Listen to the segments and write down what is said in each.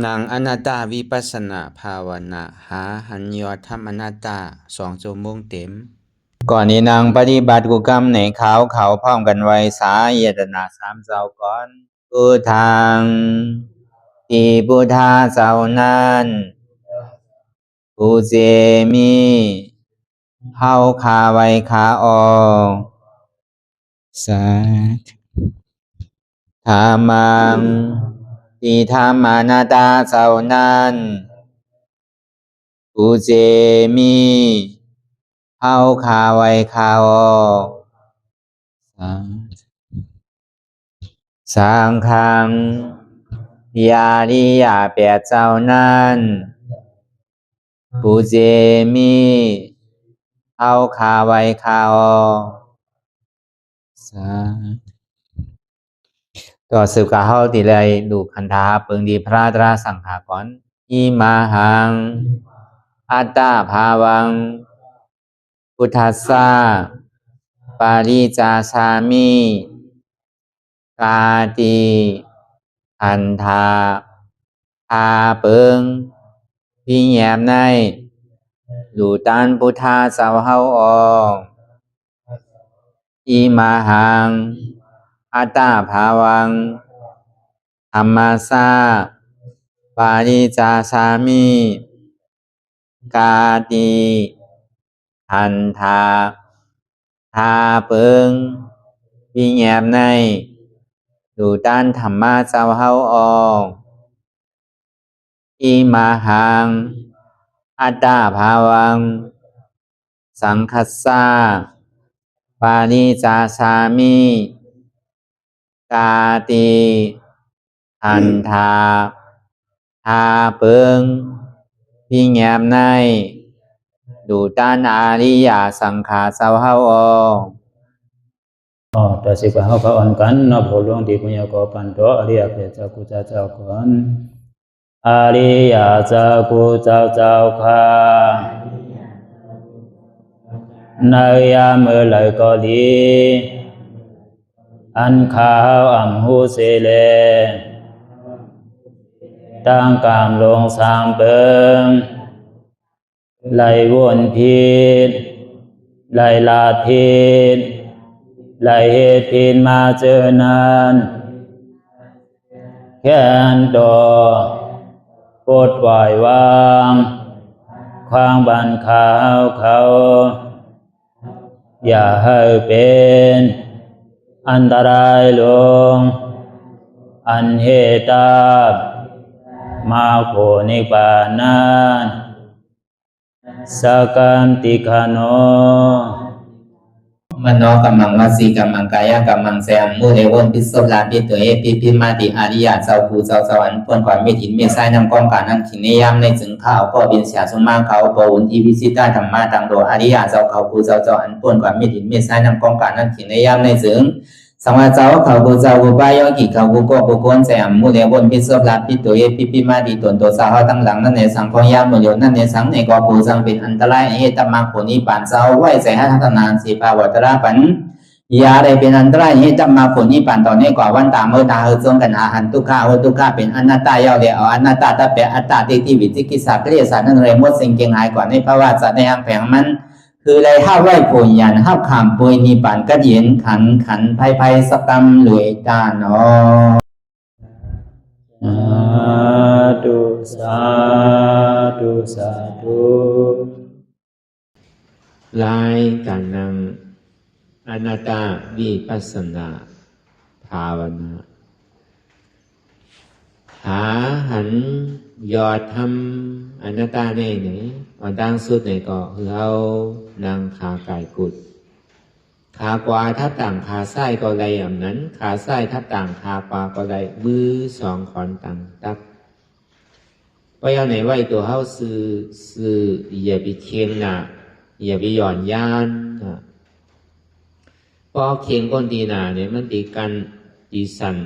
นางอนัตตาวิปัสสนาภาวนาหาหันยอดธรรมอนัตตา2 ชั่วโมงเต็มก่อนนี้นางปฏิบัติกุกรรมในเขาพร้อมกันไว้สาเยตนา3 เจ้าก่อนพุทธังที่พุทธาเจ้านั้นผู้เจมีเฮาคาไว้คาออกสาธุธรรมังที่ธรรมานาตาเจ้านั้นผู้เจมีเฮาคาไว้คาออกสังฆังยาริยาแปดเจ้านั้นผู้เจมีเฮาคาไว้คาออกต่อสืบกาเฮาติเลยดูคันธาเปิงดีพระตราสังขากรอิมาหังอัตตาภาวังพุทธัสสะปาริจาชามิกาติอันธาพาเปิงพี่แยมในดูตันพุทธาเจ้าเฮาออกอิมาหังอัตตาภาวังธรรมัสสะปาริจาชามิกาติอันธาพาเปิงพี่แยมในดูตันธรรมะเจ้าเฮาออกอิมาหังอัตตาภาวังสังคัสสะปาริจาชามิกาติอันธาพาเปิงพี่แยมในดูตันอาริยสังขารเจ้าเฮาออกต่อสิกว่าเฮาก็อ่อนกันเนาะผู้หลวงที่ปุญญาก็ปันโตอริยเจ้ากุเจ้าก่อนอริยเจ้ากุเจ้าค่ะในยามเมื่อไหร่ก็ดีอันข้าวอ่ำหูเสเลตั้งกามลงสามเปิงไหลวนพิษไหลลาพิษไหลเหตุพินมาเจอนานแค่นดอปดปล่อยวางความบันขาวเขาอย่าให้เป็นอันตรายลงอันเหตุตามาโผนิปานันสกันติคโนมโนกัมมังวสีกัมมังกายกัมมังแสมมุเรวนพิศลาปิตัวเอพิมาติอาริยะเจ้าภูเจ้าสวรรค์พ้นความไม่ถินไม่ใช่นำกองการนั้นขินในยามในจึงข้าวก็บินเสียสมมาเขาปวุนทีวิสิตาธรรมะตังโดอาริยะเจ้าเขาภูเจ้าสวรรค์พ้นความไม่ถินไม่ใช่นำกองการนั้นขินในยามในจึงสังวาเจ้าเขาภูเจ้าภูบายกิเขาภูก็ภูคนแสมมุเรวนพิศลาปิตัวเอพิมาติตนตัวสาวตั้งหลังนั่นในสังพยามโยนั่นในสังในก็ภูสังเป็นอันตรายเหตุมรรคผลนิพพานเจ้าไหวใส่ให้ทัศนานสีภาวตระปันยาได้เป็นอันตรายให้จำมาผลนิพพานตอนนี้กว่าวันตามเมื่อตาเฮจงกันอาหันทุกข้าทุกข้าเป็นอนัตตาเยาเดียวอนัตตาตาเปอัตตาที่วิจิกิสาเกลียสานั่นเลยมดสิ่งเก่งหายกว่าในภาวะสัตว์ในอังแผงมันคือเลยห้าไหวผลยันห้าขามปุยนิพพานก็เย็นขันภัยสกรรมหลวยตาเนาะสาธุลายการนำอนัตตาวิปัสสนาภาวนาหาหันยอดทำอนัตตาในไหนอันดังสุดในก็คือเอานางขาไก่กุดขากวาทับต่างขาไส้ก็ไรอย่างนั้นขาไส้ทับต่างขากวาก็ไรมือสองขอนต่างตับว่าอย่างไหนว่าตัวเขาซื้ออย่าไปเคียงหนาอย่าไปหย่อนย่านพอเคียงก้นตีหนาเนี่ยมันตีกันตีสัน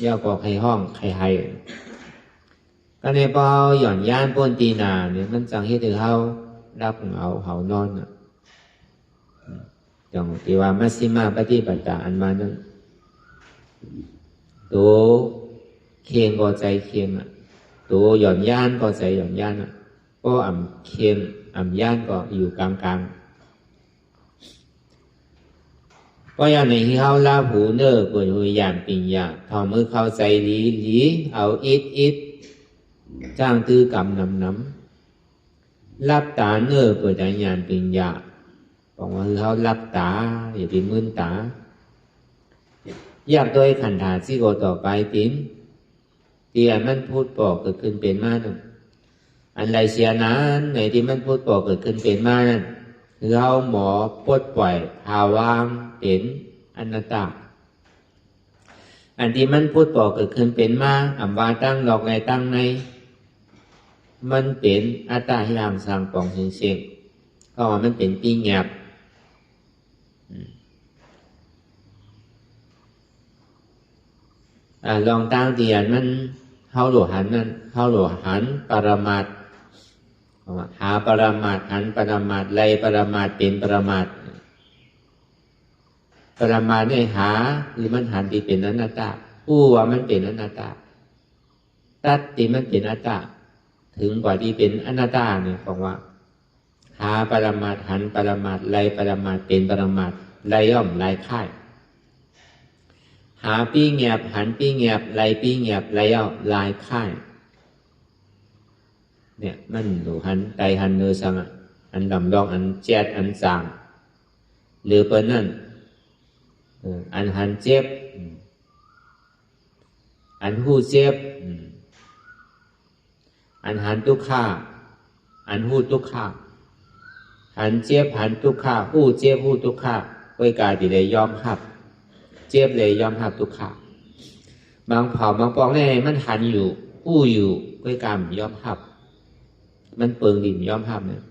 ย่อก็ใครห้องใครให้ก็ในพอหย่อนย่านก้นตีหนาเนี่ยมันจังให้ถือเขารับเขานอนจังที่ว่ามัชฌิมาปฏิปทาอันมานั้นตัวเคียงก็ใจเคียง ตัวหย่อนย่านก็ใส่หย่อนย่านก็อ่ำเค็มอ่ำย่านก็อยู่กลางๆก็อย่างในที่เขาลาหูเนอเปิดหูยานปิญญาทอมือเข้าใจหลีเอาอิดจ้างตื้อกำน้ำรับตาเนอเปิดยานปิญญาบอกว่าคือเขารับตาอย่าไปมึนตาอยากโดยขันธาที่โกต่อไปติ้มที่อันมันพูดปอกเกิดขึ้นเป็นมานั่นอันไรเสียนั้นในที่มันพูดปอกเกิดขึ้นเป็นมานั่นคือเขาหมอปลดปล่อยภาวะเป็นอนัตตาอันที่มันพูดปอกเกิดขึ้นเป็นมาอัมวาตั้งหลอกในตั้งในมันเป็นอัตตาที่ทางสร้างปองเสียงก็ว่ามันเป็นปีหยาบลองตั้งเตียนมันเข้าหลวหันนั่นเข้าหลวหันปรมาตหาปรมาตหันปรมาตไลปรมาตเป็นปรมาตปรมาตเนี่ยหาหรือมันหันที่เป็นอนัตตาผู้ว่ามันเป็นอนัตตาตัดที่มันเป็นอนัตตาถึงกว่าที่เป็นอนัตตาเนี่ยบอกว่าหาปรมาตหันปรมาตไลปรมาตเป็นปรมาตไลย่อมไลค่ายหาปีเงียบหันปีเงียบไลปีเงียบไลย่อมไลค่ายเนี่ยมันหนูหันไตหันเนื้อสังอันดำดองอันแจ๊ดอันสางหรือเป็นนั่นอันหันเจ็บอันหูเจ็บอันหันทุกข้าอันหูทุกข้าหันเจ็บหันทุกข้าหูเจ็บหูทุกข้าไว้กายที่เลยยอมหับเจ็บเลยยอมหับทุกข้าบางเผาบางปองเนี่ยมันหันอยู่หูอยู่ไว้กายยอมหับมันเปิงดินยอมหับเนี่ย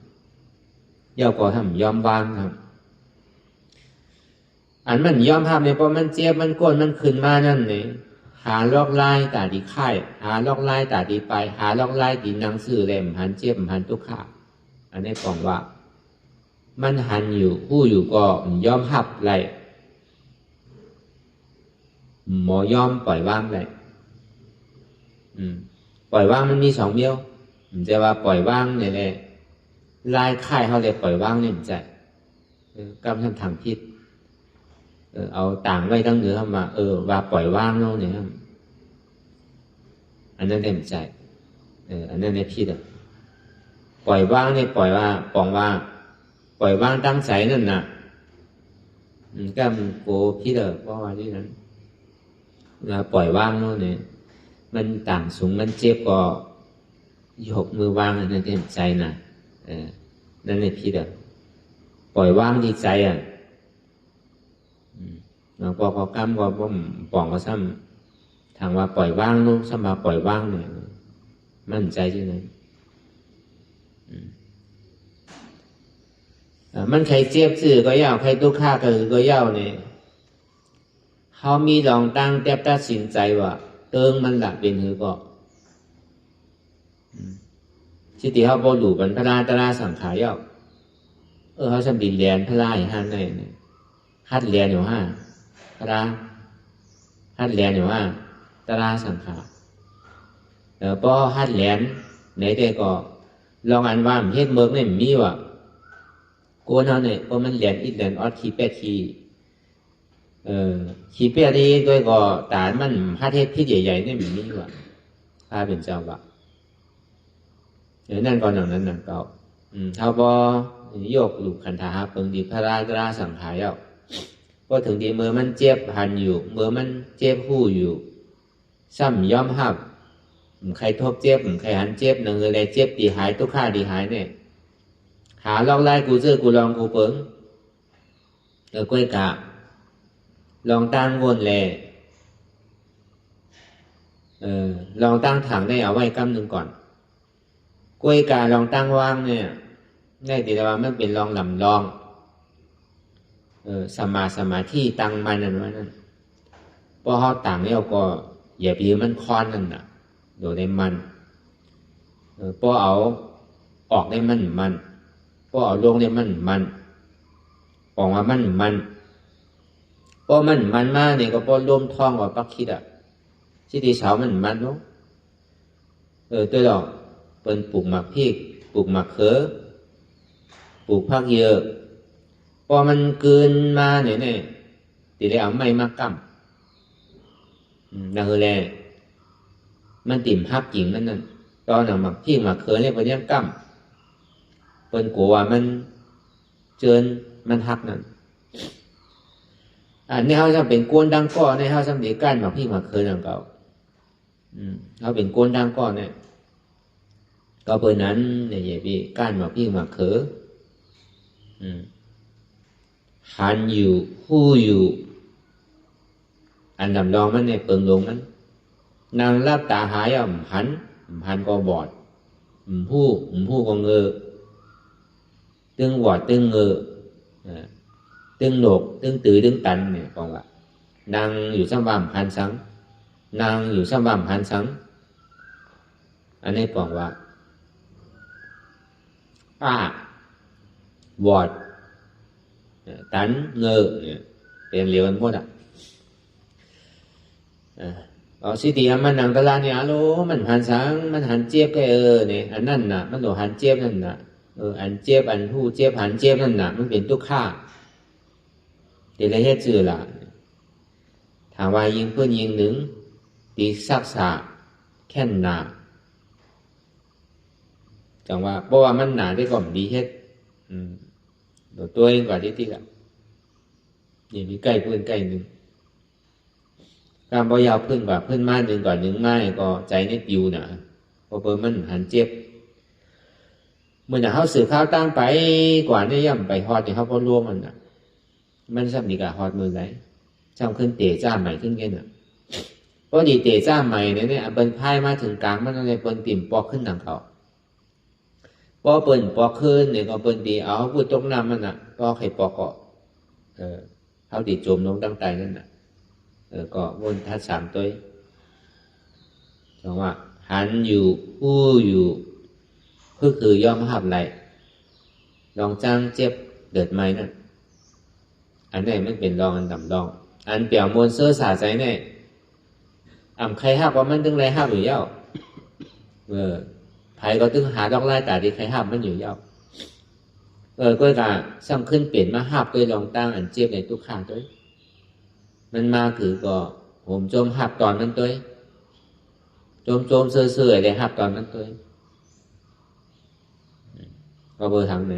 ย่อก่อทำยอมวางครับอันมันยอมหับเนี่ยเพราะมันเจ็บมันก้นมันขึ้นมานั่นเนี่ยหาลอกไล่ตาดีไข่หาลอกไล่ตาดีไปหาลอกไล่ดีนังสื่อเล่มหันเจ็บหันทุกขาอันนี้บอกว่ามันหันอยู่ผู้อยู่ก็ยอมหับไรหมอยอมปล่อยว่างไรปล่อยว่างมันมีสองเดียวมันจะว่าปล่อยว่างเนี่ยแหละไล่ไข่เขาเลยปล่อยว่างเนี่ยมันใจกำลังทางพิษเอาต่างไว้ตั้งเหนือเข้ามาว่าปล่อยว่างเนาะเนี่ยอันนั้นเต็มใจอันนั้นในพิษปล่อยว่างเนี่ยปล่อยว่าปองว่าปล่อยว่างตั้งใจนั่นน่ะก็มันโกพิษเพราะว่าที่นั้นปล่อยว่างเนาะเนี่ยมันต่างสูงมันเจ็บก็ยกมือว่างอันนั้นเต็มใจน่ะนั่นในพิษปล่อยว่างดีใจพอเขากำก็ปองก็ซ้ำทางว่าปล่อยว่างนู้นซ้ำมาปล่อยว่างเนี่ยมั่นใจที่นั้นมันใครเจ็บซื่อก็ยาวใครทุกข์ข้าก็ยาวเนี่ยเขามีลองตั้งแทบตัดสินใจว่าเติงมันหลับเป็นหือก็สิติเขาบอกดูกันพระราตราสังขารยาวเขาสำดินเรียนพระราอย่างนั้นเลยฮัดเรียนอยู่ห้าพระฮัดเรียนอยู่ห้าตราสังขารพอฮัดเรียนในเด็กก็ลองอ่านว่าเฮ็ดเมืองเนี่ยมีว่าโกนเอาเนี่ยเพราะมันเรียนอีเรียนออดขี้เป็ดขี้ขี้เป็ดที่ด้วยก็ตามันฮัดเฮ็ดพิษใหญ่ๆเนี่ยมีว่าถ้าเป็นเจ้าว่านั่นก็อย่างนั้นน่ะเก่าเขาพอโยกหลุกขันธาเปิงดีพระราตราสังขารยาวก็ถึงที่เมื่อมันเจ็บหันอยู่เมื่อมันเจ็บหู้อยู่ซ้ำยอมหับใครทบเจ็บใครหันเจ็บหนึ่งอะไรเจ็บดีหายทุกข้าดีหายเนี่ยหาลอกไล่กูเจอกูลองกูเปิงกล้วยกะลองตั้งวนแลลองตั้งถังได้เอาไว้กำหนึ่งก่อนกล้วยกะลองตั้งว่างเนี่ยได้ดีแต่ว่ามันเป็นลองลำลองสมาธิตั้งมันนั่นว่านั่นพอเขาต่างเนี่ยก็อย่าไปยืมมันคอนนั่นน่ะโดยในมันพอเอาออกได้มันพอเอาลงได้มันออกมามันพอมันมาเนี่ยก็พอร่วมท้องกับปักคิดที่ตีเสามันเนาะ ตัวหรอกเป็นปลูกหมากพริกปลูกหมากเขือปลูกผักเยอะพอมันเกินมาเนี่ยตีได้เอาไม้มากำนั่นคือแหละมันติ่มฮับจริงนั่นตอนหมักพริกหมักเขือเนี่ยเป็นยังกำเป็นกลัวว่ามันเจินมันฮักนั่นในเขาจะเป็นก้นดังก้อนในเขาจะมีก้านหมักพริกหมักเขืออย่างเก่าเขาเป็นก้นดังก้อนเนี่ยก็เป็นนั้นเนี่ยพี่ก้านหมักพริกหมักเขือหันอยู่หู้อยู่อันดำดองมันในเปิงลงนั้นนางรับตาหายหันก็บอดผู้ก็เงอตึงบอดตึงเงอตึงโหนกตึงตือตึงตันเนี่ยบอกว่านางอยู่ซ้ำว่ำหันสังนางอยู่ซ้ำว่ำหันสังอันนี้บอกว่าบอดตันเงอเนี่ยเป็นเรียวกันหมดสิตีมันนังตะลาเนี่ยโลมันหันสังมันหันเจี๊ยบแค่เนี่ยอันนั่นน่ะมันโดหันเจี๊ยบนั่นน่ะอันเจี๊ยบอันหู้เจี๊ยบหันเจี๊ยบนั่นน่ะมันเป็นทุกข้าเดี๋ยวเฮ็ดชื่อล่ะถามว่ายิงเพื่อนยิงหนึ่งตีซักษาแค่นหนาจังว่าเพราะว่ามันหนาได้ก่อนดีเฮ็ดตัวเองกว่าที่ละอย่างมีใกล้เพื่อนใกล้หนึ่งการบ่ยาวเพื่อนกว่าเพื่อนมาหนึ่งกว่าหนึ่งไม้ก็ใจนี่ปิวนะเพราะเพิ่นมันหันเจ็บเมื่อเขาสื่อข้าวตั้งไปกว่านี่ย่ำไปฮอดเนี่ยเขาพอรวมมันมันสับดีกว่าฮอดมือไหนจำขึ้นเตะจ้าใหม่ขึ้นแค่น่ะเพราะดีเตะจ้าใหม่เนี่ยเปิ้นพายมาถึงกลางมันอะไรเปิ้นติ่มปอกขึ้นหนังเขาพอเปิ้นปอกขึ้นเนี่ยก็เปิ้นดีเอาพูดตรงน้ำมันก็ใครปอกก็เขาดีจมลงตั้งใจนั่นก็วนทัดสามตัวจังว่าหันอยู่ผู้อยู่ก็คือย่อมหับไหลลองจ้างเจ็บเดือดไหมนั่นอันนี้มันเป็นรองอันต่ำรองอันเปี่ยวมวลเสื้อสาใจเนี่ยใครหับว่ามันตึงไรหับอยู่เย้าไผ่ก็ตึงหาดอกไล่แต่ที่ใครหับมันอยู่เย้าก็การสร้างขึ้นเปลี่ยนมาหับตัวลองตั้งอันเจ็บในทุกข้างตัวมันมาคือก็ผมโจมหับตอนนั้นตัวโจมเสื่อๆเลยหับตอนนั้นตัวก็เบอร์ทางไหน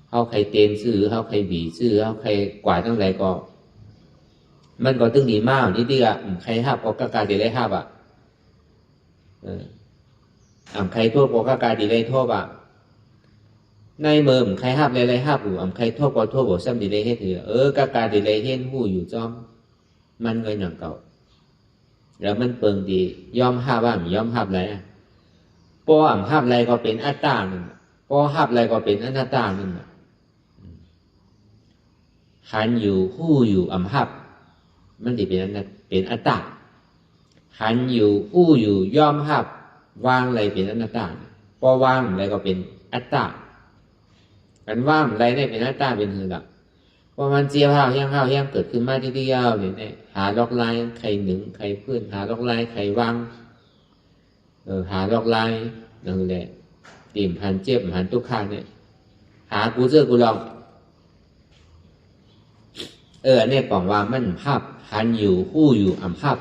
เขาใครเตนซื้อเขาใครบีซื้อเขาใครกวาดทั้งหลายก็มันก็ตึงดีมากนิดเดียวใครหับก็กาดีได้หับใครทั่วก็กาดีได้ทั่วในเมืองใครหับอะไรหับอยู่ใครทั่วก็ทั่วบอกซ้ำดีได้เฮ็ดถือกากาดีได้เฮ็ดหู้อยู่จอมมันเงยหนังเก่าแล้วมันเปิงดียอมหับว่ามันยอมหับอะไรป้อหับอะไรก็เป็นอัตตาหนึ่งป้อหับอะไรก็เป็นอนัตตาหนึ่งหันอยู่หู้อยู่หับมันดีเป็นอัตตาหันอยู่หู้อยู่ยอมหับวางอะไรเป็นอนัตตาป้อวางอะไรก็เป็นอัตตากันว่างอะไรได้เป็นอัตตาเป็นหือหลักว่ามันเจียวห้าวย่างเกิดขึ้นมาที่ยาวเนี่ยหาดอกลายใครหนึ่งใครเพื่อนหาดอกลายใครวางหาดอกลายนั่นแหละติ่มหันเจ็บหันทุกข้างเนี่ยหากูเจอกูลองเนี่ยปองว่ามันภาพหันอยู่หู้อยู่ภาพ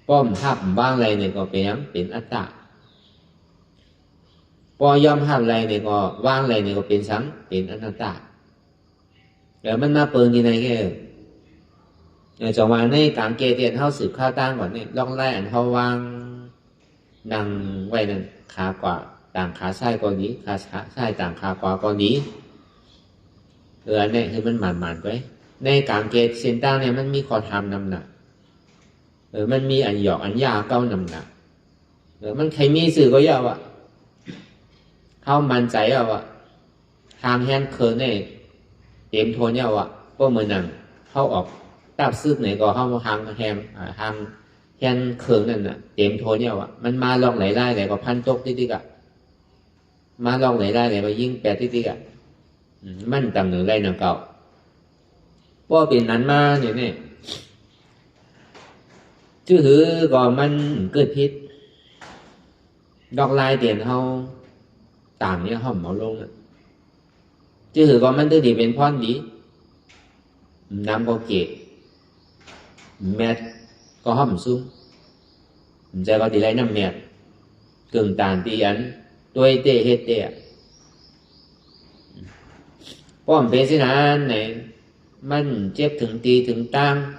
ป้อมภาพบ้างอะไรเนี่ยก็เป็นอัตตาพอยอมภาพอะไรเนี่ยก็ว่างอะไรเนี่ยก็เป็นสังเป็นอนัตตาแล้วมันมาเปิงที่ไหนแค่จังหวะในกลางเกเตียนเท่าสืบข้าวตั้งก่อนเนี่ยล่องไล่อันเท่าวางนั่งไว้นั่นขากว่าต่างขาซ้ายก็นี้ขาซ้ายต่างขาขวาก็นี้อันนี้คือมันหมันไว้ในกลางเกตเส้นตั้งเนี่ยมันมีคอทำนำหนักมันมีอันหยอกอันยาเก้านำหนักมันใครมีสื่อก็เยอะเข้ามันใจทางแฮนเคิร์เนี่ยเต็มโทนเนี่ยก็เหมือนนั่งเข้าออกตับซึกไหนก็เข้าทางแฮมทางแฮนเคิร์นั่นน่ะเต็มโทนเนี่ยมันมาลองไหลได้ไหนก็พันตกติ๊กมาลองไหลได้ไหนก็ยิ่งแปดติ๊กมันต่างหนึ่งไรหนังเก่าเพราะเป็นนั้นมาเนี่ยชื่อหือก็มันเกิดพิษ ดอกลายเตียนเขาต่างเนี่ยเขาเหมาลงอ่ะchứ thử có mình tư thì bên phòn đi nam có kệ mẹ có hầm xuống giờ có thì lấy năm mẹ cường tàn tí ấn tôi tê hết tê có một bé xin hàn này mình chép thường tì thường tăng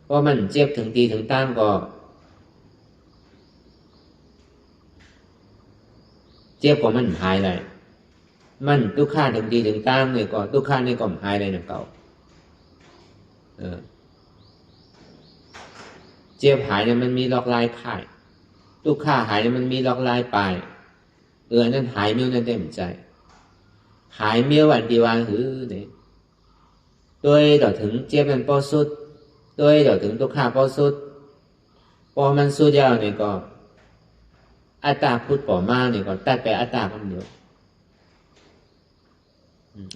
có mình chép thường tì thường tăng có chép của mình hài lại mìnhทุกข้าถึงดีถึงตามเนี่ยก็ทุกข้านี่ก็หายเลยนะเก่าเจ็บหายเนี่ยมันมีล็อกลายข่ายทุกข้าหายเนี่ยมันมีล็อกลายปลายนั่นหายเมี้ยวนั่นเต็มใจหายเมี้ยววันที่วางหือเนี่ยด้วยต่อถึงเจ็บมันพอสุดด้วยต่อถึงทุกข้าพอสุดพอมันสุดยาวเนี่ยก็อัตตาพุทธป่อมาเนี่ยก็ตัดไปอัตตาคำเดียว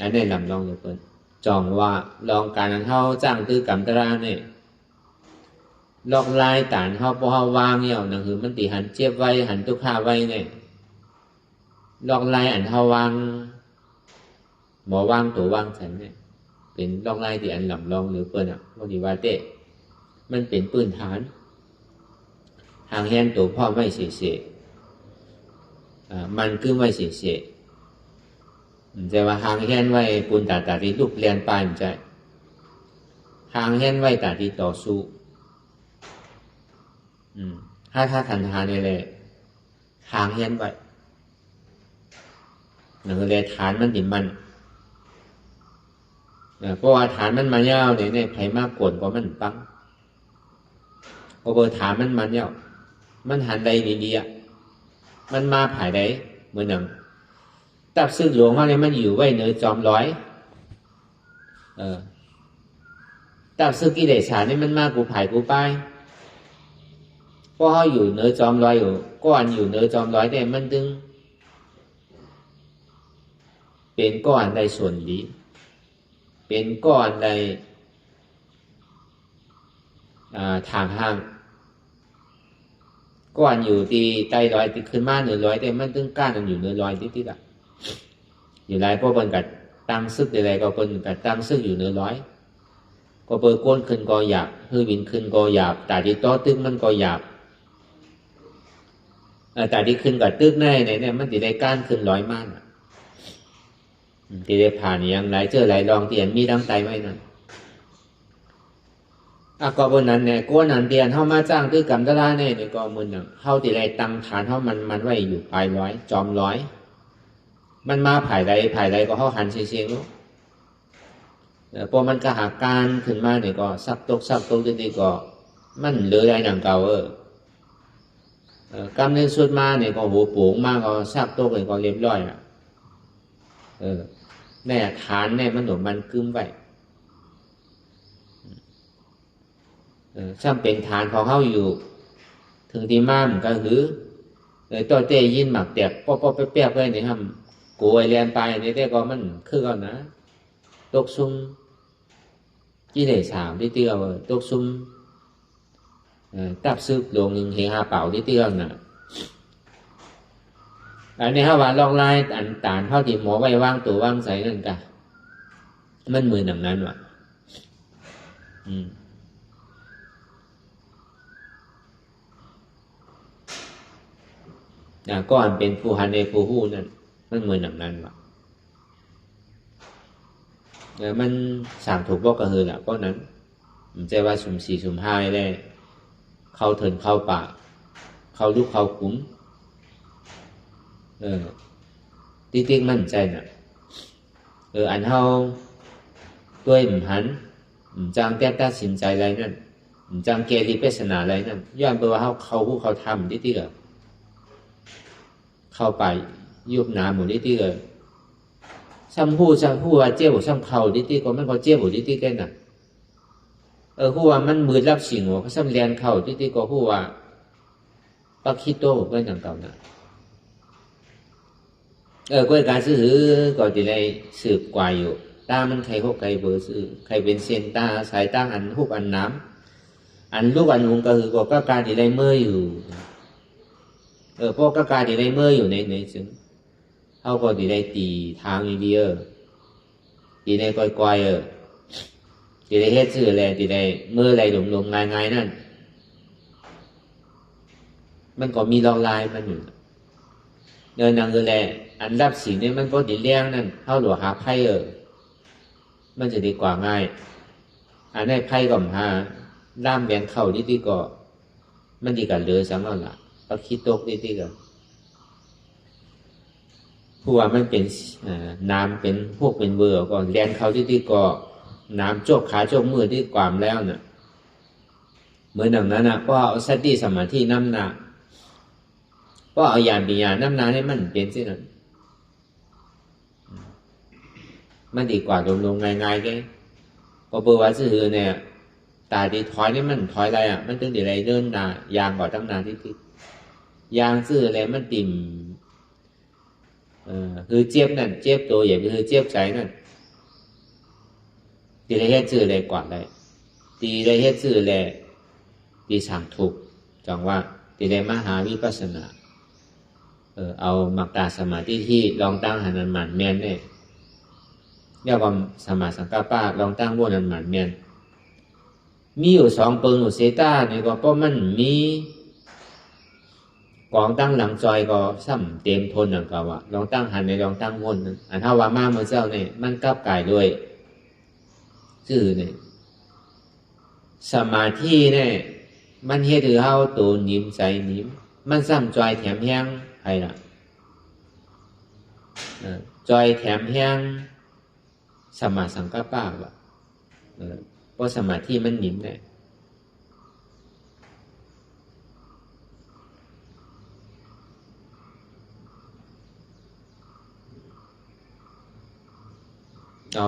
อันนี้ลำลองอยู่เปิ้นจองว่าลองการนั้นเฮาจ้างตื้อกำตราเนี่ยลอกลายตานเฮาพอเฮาวางเนี่ยนั่นคือมันติหันเจ็บไว้หันทุกข้าไว้เนี่ยลอกลายอันเฮาวางหมอวางตัววางฉันเนี่ยเป็นลอกลายที่อันลำลองหรือเปิ้นอ่ะบ่ดีว่าเต้มันเป็นพื้นฐานหางแฮนตัวพ่อไม่เสียมันคือไม่เสียแต่ว่าหางแห่นไว้ปูนตาที่ลูกเรียนไปมันใจหางแห่นไว้ตาที่ต่อสู้ถ้าทันทานนี่แหละหางแห่นไว้นั่นก็เลยฐานมันติมันเพราะว่าฐานมันมายาวเนี่ยไผมากกวนกว่ามันปังเพราะฐานมันยาวมันหันใดดีๆมันมาผ่ายใดเหมือนหนังตับซึ่งหลวงเขาเนี่ยมันอยู่ไว้เนื้อจอมร้อยตับซึ่งกิเลสนี่มันมากกูผ่ายกูไปเพราะเขาอยู่เนื้อจอมร้อยอยู่ก้อนอยู่เนื้อจอมร้อยเนี่ยมันถึงเป็นก้อนใดส่วนดีเป็นก้อนใดทางห้างก้อนอยู่ที่ใต้ร้อยติดขึ้นมาเหนือร้อยแต่มันถึงก้านมันอยู่เหนือร้อยติดๆอยู่ไรเพราะเปิ้นกัดตั้งซึกใดๆก็เปิ้นกัดตั้งซึกอยู่เหนือร้อยก็เปิ้นก้นขึ้นก็หยาบฮือบินขึ้นก็หยาบแต่ที่ต่อตึกมันก็หยาบแต่ที่ขึ้นกับตึกแน่เนี่ยมันติได้ก้านขึ้นร้อยมากที่ได้ผ่านอย่างไรเจอไรลองเตียนมีดังใจไว้นั่นก็บนนั้นเนี่ยก้นนั้นเตียนเข้ามาจ้างตึกกำตะลาเนี่ยก็มึนน่ะเข้าที่ไรตั้งฐานเข้ามันไว้อยู่ปลายร้อยจอมร้อยมันมาผ่ายใดก็เขาหันเสียงรู้พอมันก็หาการขึ้นมาเนี่ยก็ซักตกดีๆก็มันเหลือได้หนังเก่ากำเนิดสุดมาเนี่ยก็หัวปูงมากก็ซักตกเลยก็เรียบร้อยเนี่ยฐานเนี่ยมันหนุนมันกึ้มไว้ช่างเป็นฐานของเขาอยู่ถึงที่มามันก็หือตัวเตยยินหมักแตกป๊อๆแป๊บๆเลยนี่ครับกูไอเรียนไปนี่แต่ก็มันคือก่อนนะตกซุ่มกี่ได้สามที่เตี้ยวตกซุ่มตับซึกลงเฮงหาเป่าที่เตี้ยวน่ะอันนี้เขาว่าลองไล่อันตานเท่าที่หมอไว้ว่างตัวว่างใส่นั่นกันมันมือหนังนั้นว่ะก้อนเป็นผู้ฮันเอผู้หู้นั่นมันมือหนังนั้นว่ะมันสั่งถูกบอกกระหือแหละก็นั้นมันจะว่าสุ่มสี่สุ่มห้าได้เข้าเถินเข้าป่าเข้าลุกเข้าคุ้มติ๊กมั่นใจน่ะอันเฮาด้วยหันจางแต้ตัดสินใจอะไรนั่นจางเกลีเปสนาอะไรนั่นย้อนไปว่าเขาผู้เขาทำติ๊กเข้าไปยุบหนาหมดติ๊กซ้ำผู้ว่าเจ้าซ้ำเขาติ๊กก็มันก็เจ้าหมดติ๊กแค่น่ะผู้ว่ามันมือรับสิ่งหัวเขาซ้ำเรียนเข้าติ๊กก็ผู้ว่าปักคิโต้ก็อย่างเก่าน่ะก็การซื้อก็จะได้สืบกว่าอยู่ตามันใครหกใครเบอร์ซื้อใครเป็นเซนตาสายตั้งอันหุบอันน้ำอันลูกอันหุงก็คือก็การที่ได้เมื่ออยู่ พวกกายที่ได้เมื่ออยู่ในซึ่งเขาก็ที่ได้ตีทางอีเดียที่ได้ก้อยที่ได้เฮ็ดชื่ออะไรที่ได้เมื่ออะไรหลงง่ายนั่นมันก็มีลองลายมันอยู่เดินนางแลอันดับสิ่งนี้มันก็ดีเลี้ยงนั่นเข้าหลวงหาไพ่มันจะดีกว่าง่ายอันนี้ไพ่ก็มาล่ามแบนเข่าดีก็มันดีกันเลยสังนั่นล่ะก็คิดตกดีกันผู้ว่ามันเป็นน้ำเป็นพวกเป็นเวอร์ก็แลนเข่าดีก็น้ำโจกขาโจกมือที่กวามแล้วน่ะเหมือนอย่างนั้นนะก็เอาสติสมาธิน้ำหนักก็เอายานปัญญาน้ำหนักให้มันเป็นสินั้นมันดีกว่าลงง่ายๆแกก็เปิดว่าซื่อเนี่ยตาดีถอยนี่มันถอยอะไรมันตึงดีอะไรเดินหน้ายางก่อนตั้งนานที่ยางซื่ออะไรมันติ่มคือเจ็บนั่นเจ็บตัวใหญ่คือเจ็บใจนั่นตีได้เฮ็ดซื่ออะไรกว่าได้ตีได้เฮ็ดซื่ออะไรตีสั่งถูกจังว่าตีได้มหาวิปัสสนาเอามักตาสมาธิที่ลองตั้งหันมันแม่นเนี่ยเรียกว่าสมาสังกัปปะลองตั้งวนมันแม่นมีอยู่2 เปิงอยู่เซต้าเนี่ยก็เพราะมันมีกองตั้งหลังจอยก็ซ้ำเต็มทนอย่างเก่าว่าลองตั้งหันในลองตั้งวนอันถ้าว่ามาเมื่อเจ้าเนี่ยมันกลับกายด้วยชื่อเนี่ยสมาธิเนี่ยมันเฮ็ดให้เฮาตัวนิ่มใจนิ่มมันซ้ำจอยแถมแห้งไผล่ะจอยแถมแห้งสมาสังกัปปะว่ะเพราะสมาธิมันนิ่มเนี่ย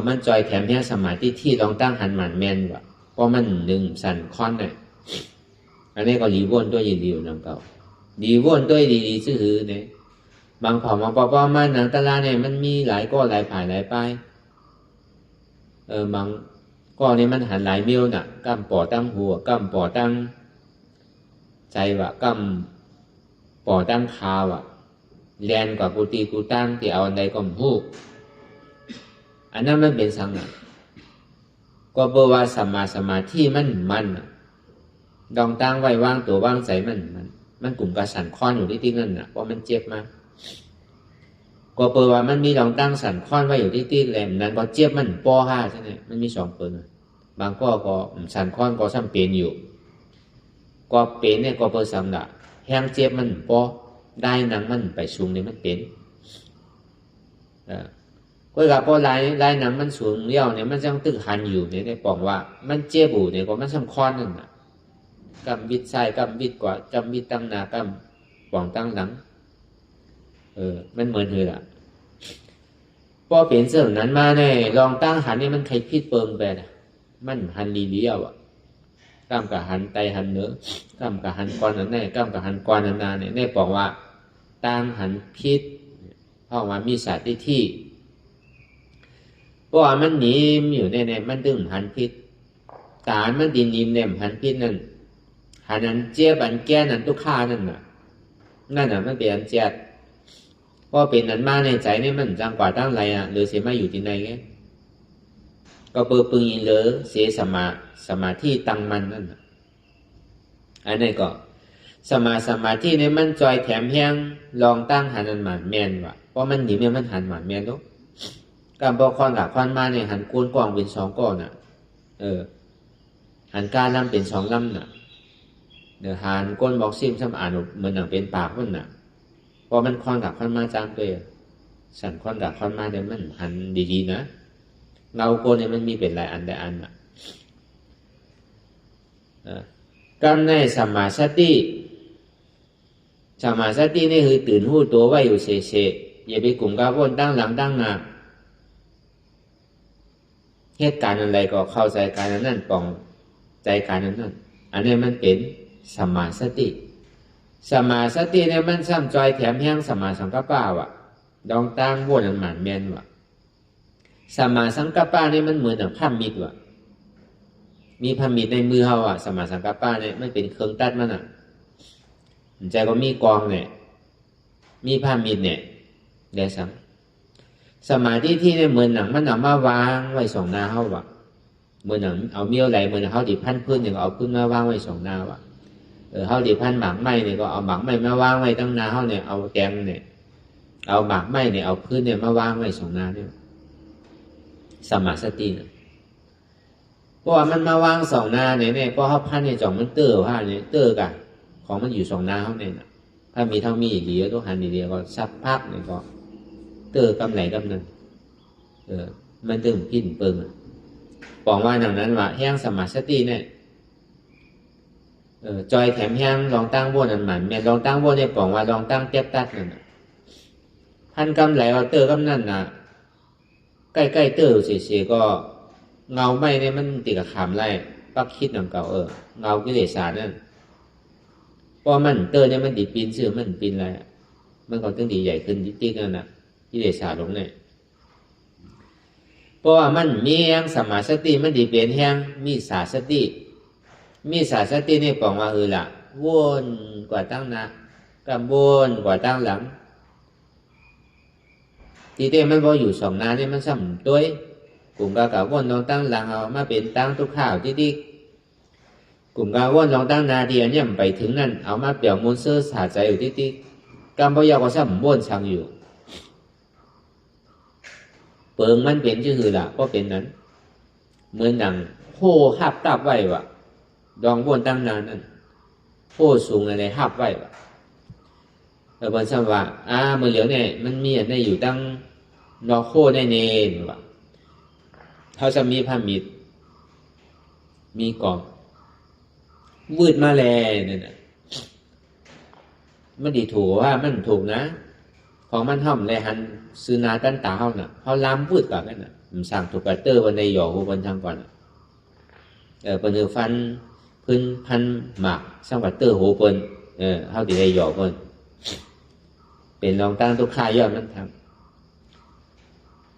มันจอยแถมแห้งสมาธิที่ลองตั้งหันหมันแม่นว่ะเพราะมันดึงสั่นค้อนเนี่ยอันนี้ก็รีวนตัวยีๆนั่นเก่ารีวนตัวดีๆซื่อๆเนี่ยบางเผ่าบางปอมันหนังตะลาเนี่ยมันมีหลายก้อหลายผายหลายป้ายบางก้อนี่มันหันหลายมิ้วน่ะกำปอตั้งหัวกำปอตั้งใจว่ะกำปอตั้งคาว่ะแลนกว่ากูตีกูตั้งที่เอาอันใดก็หู้อันนั้นมันเป็นสังอ่ะก็เบอร์ว่าสมาธิมันดองตั้งไว้ว่างตัวว่างใจมันกลุ่มกระสันค้อนอยู่ที่นั่นน่ะเพราะมันเจ็บมากก็เปิดว่ามันมีลองตั้งสันค้อนไว้อยู่ที่แหลมนั้นก็เจ็บมันปอ5ใช่ไหมมันมี2 เปิดบางก็สันค้อนก็ซ้ำเป็นอยู่ก็เป็นเนี่ยก็เปิดซ้ำละแห้งเจ็บมันปอได้นังมันไปสูงเนี่ยมันเป็นก็กับพอลายหนังมันสูงเลี้ยวเนี่ยมันจังตึกหันอยู่เนี่ยได้บอกว่ามันเจ็บอยู่เนี่ยก็มันซ้ำค้อนนั่นน่ะกำบิดซ้ายกำบิดกว่ากำบิดตั้งหน้ากำป่องตั้งหลังมันเหมือนเธอละพอเปลี่ยนเสื่อนั้นมาเนี่ยลองตั้งหันนี่มันใครพิษเปิงไปนะมันหันลีเลี้ยวกำกับหันไตหันเนื้อกำกับหันก้อนนั้นแน่กำกับหันก้อนนั้นเนี่ยได้บอกว่าตั้งหันพิษเพราะว่ามีสัตว์ที่เพราะว่ามันหนีอยู่ในมันดึงหันพิษตามันดินนิ่มเนี่ยหันพิษนั่นหันนั้นเจี๊ยบอันแก้นั่นทุกข้านั่นน่ะมันเป็นอันเจี๊ยบพอเป็นนั้นมาในใจนี่มันจังกว่าตั้งไรหรือเสียมาอยู่ที่ไหนไงก็เปิดปึงยินเลยเสียสมาธิตั้งมันนั่นอันนี้ก็สมาธินี่มันจอยแถมแห้งลองตั้งหันมันหมันแมนว่ะเพราะมันหนีมันหันหมันแมนทุกการบอกคอนหลักคอนมาเนี่ยหันก้นกว้างเป็น2 ก้อนน่ะหันการลำเป็น2 ลำน่ะเดี๋ยวหันก้นบอกซิมซ้ำอ่านเหมือนหนังเป็นปากมันน่ะพอมันคอนหลักคอนมาจางตัวสั่นคอนหลักคอนมาเนี่ยมันหันดีๆนะเงาโกนเนี่ยมันมีเป็นหลายอันแต่อันน่ะกำในสมาสตินี่คือตื่นหู้ตัวไว้อยู่เฉยๆอย่าไปกลุ่มก้าววนตั้งหลังตั้งหน้าเหตุการณ์อะไรก็เข้าใจการนั้นปองใจการนั้นอันนี้มันเป็นสมาสติเนี่ยมันซ้ำจอยแถมแห้งสมาสังกัปปะว่ะดองตั้งวนอันหมันแม่นว่ะสมาสังกัปปะนี่มันเหมือนกับผ้ามิดว่ะมีผ้ามิดในมือเขาสมาสังกัปปะเนี่ยมันเป็นเครื่องตัดมันใจก็มีกองเนี่ย มีพามิตรเนี่ยเดี๋ยวสังสมาธิที่ในเหมือนหนังมันเอามาวางไว้สองหน้าเขาวะเหมือนหนังเอาเมี้ยวไหลเหมือนเขาดิพันพื้นอย่างเอาพื้นมาวางไว้สองหน้าวะเขาดิพันหมากไม้เนี่ยก็เอาหมากไม้มาวางไว้ตั้งหน้าเขาเนี่ยเอาแกงเนี่ยเอาหมากไม้เนี่ยเอาพื้นเนี่ยมาวางไว้สองหน้าเนี่ยสมาสติเนี่ยเพราะว่ามันมาวางสองหน้าเนี่ยเพราะเขาพันในจ่องมันเตอร์ว่าเนี่ยเตอร์กันของมันอยู่สองหน้าเขาเนี่ยถ้ามีเท่ามีเดียวต้องหันเดียวก็สักพักเนี่ยก็เตอร์กำไหนกำนั้นมันตึงพินเปิงบอกว่าอย่างนั้นว่าแห้งสมาสติเนี่ยจอยแถมแห้งลองตั้งโบนันหมันแม่ลองตั้งโบเนี่ยบอกว่าลองตั้งเทียบตัดนั่นพันกำไหลว่าเตอร์กำนั้นนะใกล้ๆเตอร์เสียก็เงาไม่เนี่ยมันติดกับขามไล่ปักคิดหนังเก่าเงากิเลสนั่นเพราะมันเตอร์เนี่ยมันดีปีนเสื่อมันปีนอะไรมันก็ต้องดีใหญ่ขึ้นติ๊กๆนั่นนะกิเลสหลงเนี่ยเพราะว่ามันมีแห่งสมาสติมันดีเป็นแห่งมีสาสติมีสาสตินี่บอกว่าละวนกว่าตั้งหน้ากับวนกว่าตั้งหลังทีเดียวมันพออยู่สองหน้านี่มันซ้ำตัวกลุ่มกาวนลองตั้งหลังเอามาเป็นตั้งทุกข้าวที่กลุ่มกาวนลองตั้งนาเดียเนี่ยไปถึงนั่นเอามาเปี่ยวมูลเสื้อสาใจอยู่ที่กำพยาก็ซ้ำวนช่างอยู่เปิงมันเป็นชื่อละก็เป็นนั้นเหมือนหนังโห่หับตับไว้วะดองวนตั้งนานนั่นโห่สูงอะไรหับไว้วะแต่บนสว่ามือเหลียวเนี่ยมันมีอันได้อยู่ตั้งนอโคได้เนนวะเขาจะมีพามิตรมีกองวืดมาแลเนี่ยนะมันดีถูกว่ามันถูกนะของมันห่อมเลยหันซื้อนาตั้นตาเขาน่ะเขาล้ำวืดก่อนนั่นน่ะมันสั่งถูกกระเตอร์วันในหยอกวันทางก่อนเป็นเนื้อฟันพื้นพันหมากสั่งกระเตอร์หูเปิ้นเขาดีในหยอกเปิ้นเป็นรองตั้งทุกข้ายอดมันทำ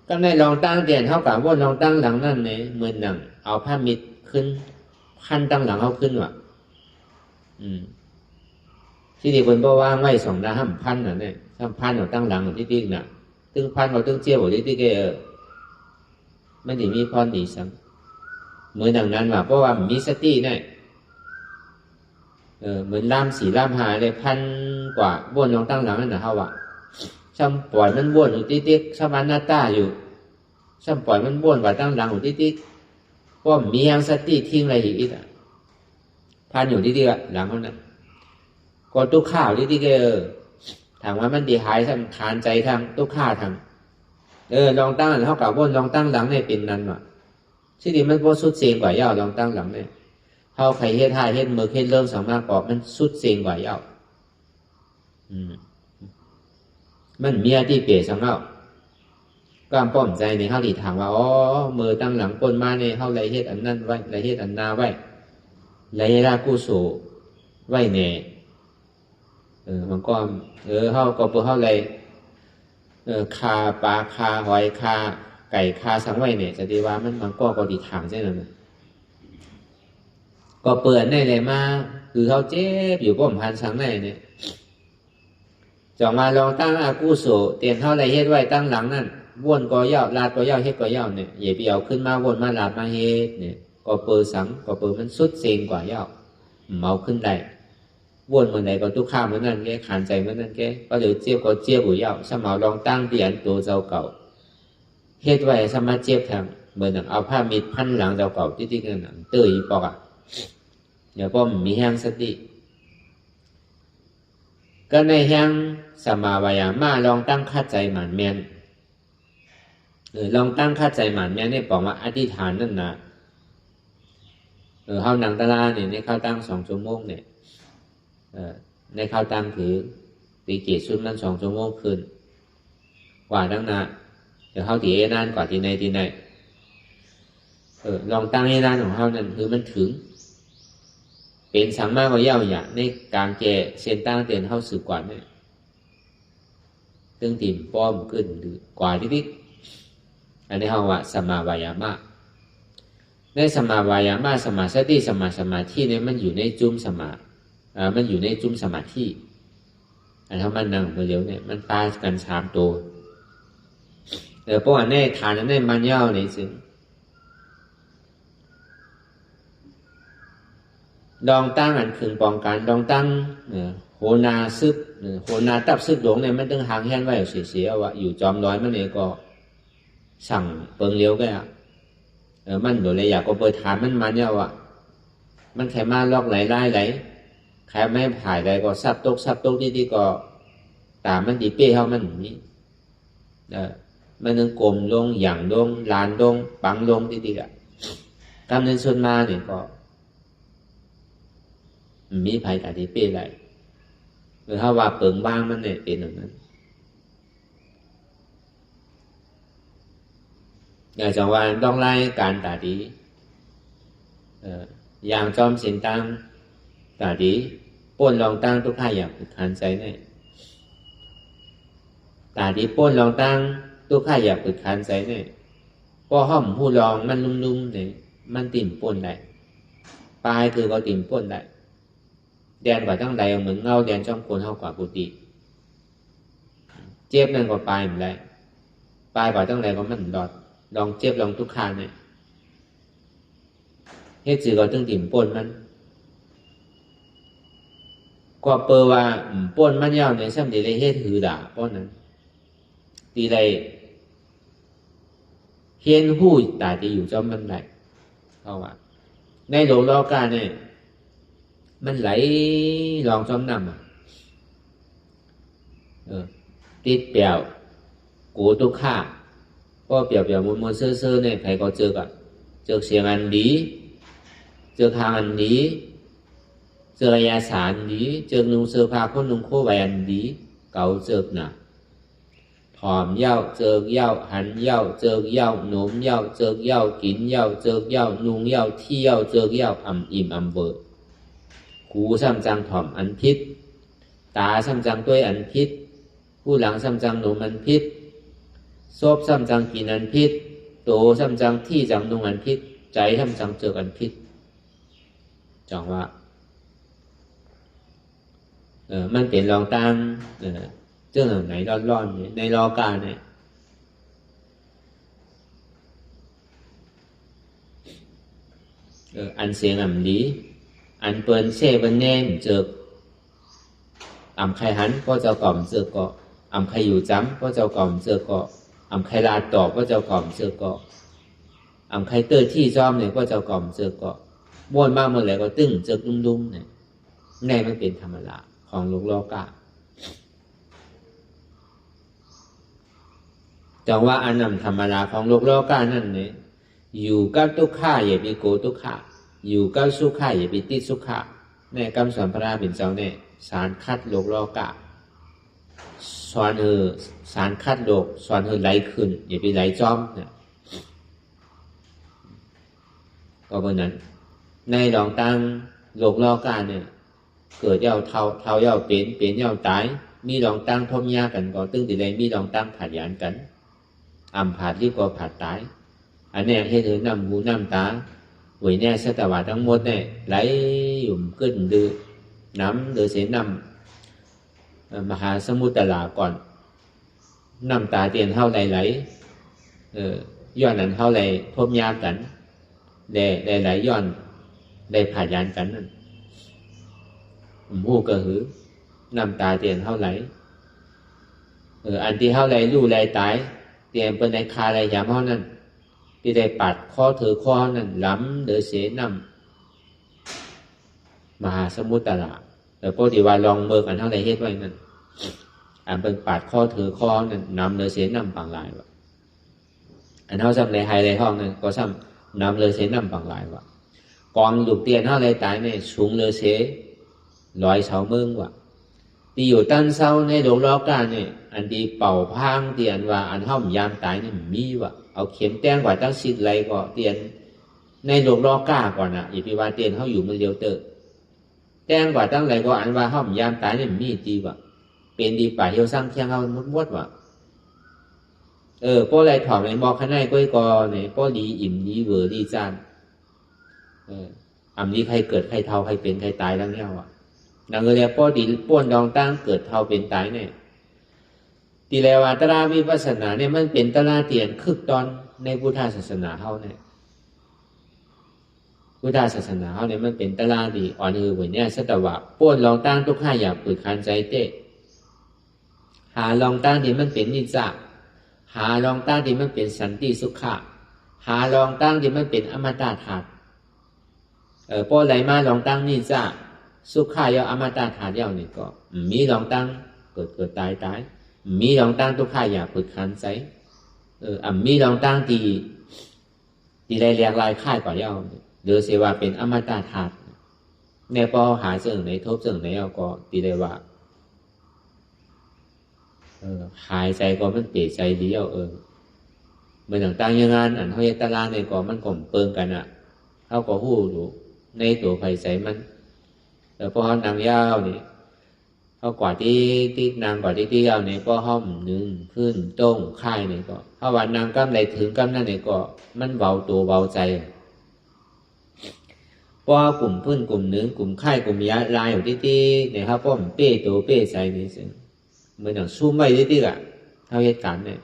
ก็ในรองตั้งเดียนเท่ากับว่ารองตั้งหลังนั่นเนี่ยเหมือนหนังเอาผ้ามิดขึ้นขั้นตั้งหลังเขาขึ้นว่ะที่ดีคนบอกว่าไว้สองหน้าห้ามพันน่ะเนี่ยห้ามพันเอาตั้งหลังเอาที่น่ะตึงพันเอาตึงเจี๊ยบเอาที่มันจะมีพรดีสังเหมือนดังนั้นว่ะเพราะว่ามีสติเนี่ยเหมือนล่ามสีล่ามหาเลยพันกว่าบ้วนลองตั้งหลังนั่นน่ะเขาว่ะช่ำปล่อยมันบ้วนอยู่ติ๊กๆช่ำมันหน้าตาอยู่ช่ำปล่อยมันบ้วนกว่าตั้งหลังอยู่ติ๊กๆเพราะมีแห่งสติทิ้งอะไรอีกพันอยู่ติ๊กๆหลังเขานั้นก็ตุกข้าวติ๊กๆถามว่ามันดีหายทำคานใจทางตุกข้าทางลองตั้งเท่ากับบ้วนลองตั้งหลังเนี่ยเป็นนั้นว่ะที่ดีมันพอสุดเสียงกว่าเย้าลองตั้งหลังเนี่ยเขาใครเฮ็ดท่าเฮ็ดมือเฮ็ดเริ่มสามารถบอกมันสุดเสียงกว่าเย้ามันมีที่เปลี่ยนสังเอาก็ป้อมใจในเขาดีถามว่ามือตั้งหลังปนมาเนี่ยเขาไรเฮ็ดอันนั้นไว้ไรเฮ็ดอันนาไว้ไรรากุโสไว้เนี่ยมันก็เขาก็เพื่อเขาไรคาปลาคาหอยคาไก่คาสังไว้เนี่ยจะดีว่ามันก็ดีถามใช่ไหมก็เปิดได้เลยมาคือเขาเจ็บอยู่ป้อมพันสังได้เนี่ยจองมาลองตั้งอากุโสเตียนเท่าไรเฮ็ดไว้ตั้งหลังนั่นวนก็ย่อลาดก็ย่อเฮ็ดก็ย่อเนี่ยอย่าไปเอาขึ้นมาวนมาลาดมาเฮ็ดเนี่ยก็เปิดสังก็เปิดมันสุดเซงกว่าย่อเมาขึ้นได้วนเหมือนไหนก็ทุกข้ามเหมือนนั่นแกขานใจเหมือนนั่นแกก็เดี๋ยวเจี๊ยบก็เจี๊ยบอยู่ย่อสมาวลองตั้งเตียนตัวเจ้าเก่าเฮ็ดไว้สมาเจี๊ยบทางเหมือนเอาผ้ามิดพันหลังเจ้าเก่าติ๊กๆนั่นเตยปอกเดี๋ยวก็มีแห้งสติก็ในแห่งสมาวายามาลองตั้งค่าใจหมันแมนลองตั้งค่าใจหมันแมนนี่บอกว่าอธิษฐานนั่นนะเข้านังตะลาเนี่ยในเข้าตั้ง2 ชั่วโมงเนี่ยในเข้าตั้งถือตีเกียรติชุดนั้น2 ชั่วโมงคืนกว่าตั้งนาเดี๋ยวเข้าตีเอนานกว่าที่ไหนลองตั้งให้นานของเขานั่นคือมันถึงเป็นสังมากกว่าเย้าอย่างในการแก่เส้นตั้งเตียนเข้าสื่อกว่าเนี่ยตึงตีนป้อมขึ้นหรือกว่าที่อันนี้เขาว่าสมาวายามะในสมาวายามะสมาสติสมาธิเนี่ยมันอยู่ในจุ่มมันอยู่ในจุ่มสมาธิ อันเท่ามันนั่งเดี๋ยวเนี่ยมันปากัน3 ตัวพวกอันนี้ฐานอันนี้มันยาวนี่ซึ่งดองตั้งอันขึงป้องกันดองตั้งโหนาซึบโหนาตับซึบหลวงเนี่ยมันต้องหางแห้งไว้เสียๆว่าอยู่จอมร้อยมันเนี่ยก็สั่งเปิงเลี้ยวก็มันโดนเลยอยากก็เปิดฐานมันเนี่ยว่ามันแค่มาลอกไหลแค่ไม่ผ่ายใดก็ซับตกที่ก็ตามมันดีเป้เขามันนี้มันนึงกลมลงอย่างลงลานลงปังลงที่อะกำเนิดส่วนมาเนี่ยก็มีภัยแต่ที่เป้ไรหรือถ้าว่าเปิงบ้างมันเนี่ยเป็นอย่างนั้นอย่างจังหวะต้องไล่การตาดีอย่างจอมสินตังตาดีป้นลองตั้งทุกข้าอย่างขันใจเนี่ยตาดีป้นลองตั้งทุกข้าอยากฝึกขันใจเนี่ยพอห้อมผู้ลองมันนุ่มๆเนี่ยมันติ่มป้นได้ปลายคือก็ติ่มป้นได้แดนกว่าตั้งใดเหมือนเงาแดนช่องโคนเท่ากว่ากุฏิเจ็บนั่นก็ปลายเหมือนไรปลายกว่าตั้งใดก็มันดอดลองเจ็บลองทุกข้าเนี่ยเฮ็ดจือก็ตึงติ่มป้นมันก็เปอว่าป้นมันยาวในซ้ำดีเลยเฮ็ดหือด่าป้นนั้นตีใดเฮียนหู้ตาจะอยู่จอมมันไหลเข้าว่าในโลกโลกาเนี่ยมันไหลลองจอมน้ำติดเปี่ยวกูตุกข้าก็เปี่ยวมัวเซ่อเนี่ยใครก็เจอกันเจอเสียงอันดีเจอทางอันดีเจอยาสารดีเจอนุ่งเสื้อผ้าคนนุ่งโคใบอันดีเก่าเจอหนาหอมเย้าเจอเย้าหันเย้าเจอเย้าหนมเย้าเจอเย้ากินเย้าเจอเย้านุ่งเย้าเที่ยวเจอเย้าอิ่มเบิดหูซ้ำจังถ่อมอันพิษตาซ้ำจังด้วยอันพิษผู้หลังซ้ำจังหนมอันพิษซบซ้ำจังกินอันพิษโตซ้ำจังที่จังนุ่งอันพิษใจซ้ำจังเจออันพิษจังว่ามันเป็นรองตามเจ้าไหนร้อนๆในรอกาเนี่ยอันเสียงอันดีอันเปิ้นเช่เปิ้นแน่นเจอใครหันก็เจ้ากล่อมเจอก็ใครอยู่จ้ำก็เจ้ากล่อมเจอก็ใครลาตอบก็เจ้ากล่อมเจอก็ใครเตอร์ที่จอมเนี่ยก็เจ้ากล่อมเจอก็ม้วนมากเมื่อไหร่ก็ตึ้งเจอนุ่มๆเนี่ยในมันเป็นธรรมดาของโลกโลกาจังว่าอันนั้นธรรมดาของโลกโลกานั่นเนี่ยอยู่กับทุกข้าอย่าไปโกทุกข้าอยู่กับสุขะอย่าไปติดสุขะในคำสอนพระราบิณเจ้าเนี่ยสารคัดโลกโลกะสอนสารคัดโลกสอนไหลขึ้นอย่าไปไหลจอมเนี่ยก็เพราะนั้นในดองตั้งโลกโลกะเนี่ยเกิดเย้าเท่าเย้าเป็นเย้าตายมีดองตั้งทมยากันก็ตึงติเลยมีดองตั้งผัดยานกันผัดที่ก็ผัดตายอันนี้ให้ถือน้ำหูน้ำตาวิญญาณสัตว์ทั้งหมดเนี่ยไหลอยู่ขึ้นดื้อน้ำหรือเสียน้ำมหาสมุทรลาก่อนน้ำตาเตียนเท่าไหลย้อนนั้นเท่าไหลทบยากันได้ไหลย้อนได้ผ่านยานกันนั่นหูกระหือน้ำตาเตียนเท่าไหลอันที่เท่าไหลรู้ไหลตายเตียนเป็นในคาไหลยามเท่านั้นที่ได้ปัดข้อถือข้อนั่นล้ำเดือเสนำมหาสมุทรละแต่พวกที่ว่าลองเบิกอันเท่าไรเฮ็ดไว้นั่นอันเป็นปัดข้อถือข้อนั่นนำเดือเสนำปังหลายวะอันเท่าซ้ำในไฮไรห้องนั่นก็ซ้ำนำเดือเสนำปังหลายวะกองหลุกเตียนเท่าไรตายเนี่ยสูงเดือเสร้อยเสาเมืองวะที่อยู่ตั้งเสาในโลกโลกาเนี่ยอันที่เป่าพังเตียนว่าอันเท่ายามตายนี่มีวะเอาเข็มแต้งกว่าตั้งสิทธิ์ไรก็เตียนในโลกโลกาก่อนนะอย่าไปว่าเตียนเขาอยู่มันเดียวเตอแต้งกว่าตั้งไรก็อันว่าเขายามตายนี่มีดีวะเป็นดีป่าเหี่ยวสร้างเที่ยงเขามุดวะป้อไรถอดในบอกข้างในก้อยกอเนี่ยป้อดีอิ่มดีเวอร์ดีจานอันนี้ใครเกิดใครเท่าใครเป็นใครตายทั้งนี้วะ นังเรียกป้อดีป้วนดองตั้งเกิดเท่าเป็นตายเนี่ยตีแลว่าตราวิปัสสนาเนี่ยมันเป็นตราเตียนคึกตอนในพุทธศาสนาเฮาเนี่ยพุทธศาสนาเฮาเนี่ยมันเป็นตราดีอ่อนคือเหมือนเนี่ยสัตวะป้วนลองตั้งทุกข้าอยากเปิดคันใจเต้หาลองตั้งที่มันเป็นนิจจาหาลองตั้งที่มันเป็นสันติสุขะหาลองตั้งที่มันเป็นอมตะธาตุป้อไหลมาลองตั้งนิจจาสุขะยาวอมตะธาตุยาวนี่ก็มีลองตั้งเกิดตายมีลองตั้งทุกข้าอยากเปิดคันใจมีลองตั้งที่ได้เรียกลายค่ายกว่ายาวเดือเสว่าเป็นอมตะธาตุในป้อหาเสื่อในทบเสื่อในเอาก็ตีได้ว่าหายใจก็มันเปลี่ยนใจเดียวเมื่อต่างๆอย่างนั้นอันเขาเยตลาในก็มันก็เปิงกันเขาก็หู้อยู่ในตัวไฟใจมันแต่พอนางยาวนี่เขากว่าที่นางกว่าที่ยาวนี่ก็ห้อมหนึ่งขึ้นต้งค่ายนี่ก็ถ้าวันนางกำไรถึงกำนั่นนี่ก็มันเบาตัวเบาใจเพราะกลุ่มพื้นกลุ่มหนึ่งกลุ่มค่ายกลุ่มยาลายอยู่ที่เนี่ยครับเพราะมันเป้ตัวเป้ใจนี่สิเมื่อหนังซุ่มไว้ติ๊กเท่าเหตุการณ์เนี่ย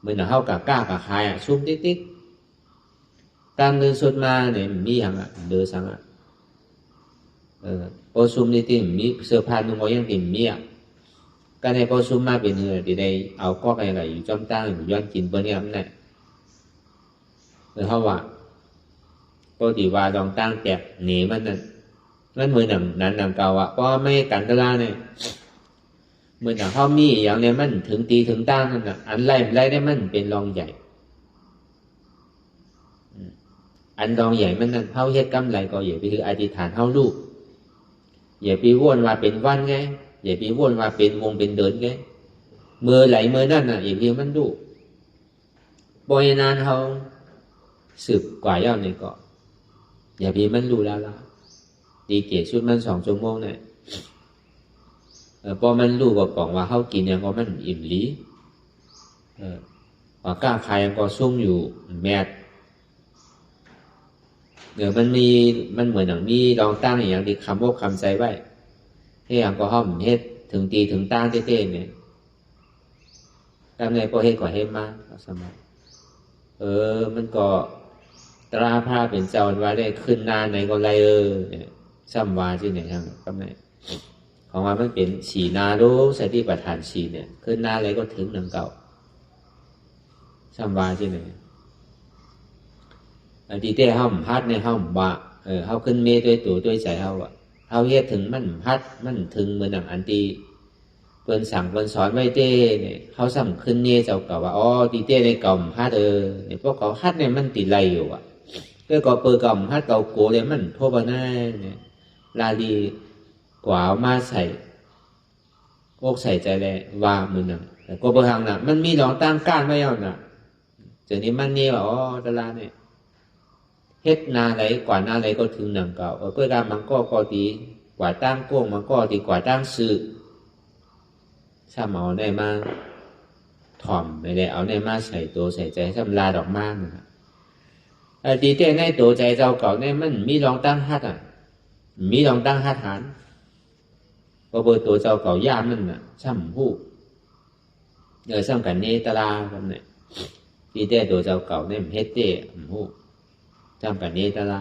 เมื่อหนังเข้ากับกล้ากับคายซุ่มติ๊กตามเดินสุดมาเนี่ยมีอย่างเดือสังพอซุ่มติ๊กมีเสื้อผ้านุ่งก็ยังติ่มมีการในพอซุ่มมาเป็นเหือที่ได้เอาก็อะไรอยู่จอมตั้งอยู่ย้อนกินเบอร์เนี่ยมันเนี่ยเขาว่าปกติว่าลองตั้งแตกหนีมันนั่นเหมือนหนังเก่าเพราะไม่กันตลาเนี่ยเมื่อหนังเขามีอย่างนี้มันถึงตีถึงตั้งนั่นอันไล่ได้มันเป็นรองใหญ่อันรองใหญ่มันนั่นเขาเฮ็ดกำไรก็อย่าไปคืออธิษฐานเขาลูกอย่าไปวนว่าเป็นวันไงอย่าไปวนว่าเป็นวงเป็นเดินไงเมื่อไหลเมื่อนั่นอย่าไปมันลูกบอยนานเขาสืบกว่าย่อนี่ก็อย่าไปมันรู้แล้วดีเกียรชุดมัน2 ชั่วโมงเนี่ยพอมันรู้ว่ากล่องว่าเขากินยังก็มันอิ่มลีว่ากล้าขายยังก็ซุ่มอยู่แมดมันเหมือนอย่างมีลองตั้งอย่างที่คำว่าคำใจไว้ให้อย่างก็ห้อมเฮ็ดถึงตีถึงตั้งเต้ๆเนี่ยทำไงพอเฮ็ดกว่าเฮ็ดมากสมัยมันก็ตราผ้าเป็นเจ้าว่าได้ขึ้นนาในก็ไรเนี่ยซ้ำวาที่ไหนทางก็ไม่ของว่ามันเป็นฉีนาโรสติปัฏฐานฉีเนี่ยขึ้นหน้าอะไรก็ถึงหนังเก่าซ้ำวาที่ไหนที่เต้ห้อมพัดในห้อมบะเขาขึ้นเมด้วยตัวด้วยใจเขาเฮ็ดถึงมันพัดมันถึงเหมือนหนังอันตีเปิ้นสั่งเปิ้นสอนไว้เต้เนี่ยเขาสั่งขึ้นเนี่ยเจ้าเก่าว่าตีเต้ในกล่อมพัดเนี่ยพวกเขาพัดเนี่ยมันติดไรอยู่ก็เปิดกล่อมพัดเก่าโกเลยมันทั่วบ้านเนี่ยลาดีกว่ามาใส่อกใส่ใจเลยว่ามือหนังแต่ก็บางครั้งมันมีลองตั้งก้านไว้เอาจากนี้มันนี่ว่าตลาดเนี่ยเฮ็ดนาไหลกว่านาไหลก็ถึงหนังเก่าเพื่อการมันก็ดีกว่าตั้งโก้งมันก็ดีกว่าตั้งซื้อถ้าเอาได้มาถ่อมไม่ได้เอาได้มาใส่ตัวใส่ใจทำลาดอกมากนะครับดีเต้ในตัวใจเจ้าเก่าเนี่ยมันมีลองตั้งฮัดมีลองตั้งฮัดหันก็เบอร์ตัวเจ้าเก่าย่ามันช่ำผู้ซ้ำกันนี้ตลากันเนี่ยดีเต้ตัวเจ้าเก่าเนี่ยเฮ็ดเต้ผู้ซ้ำกันนี้ตลา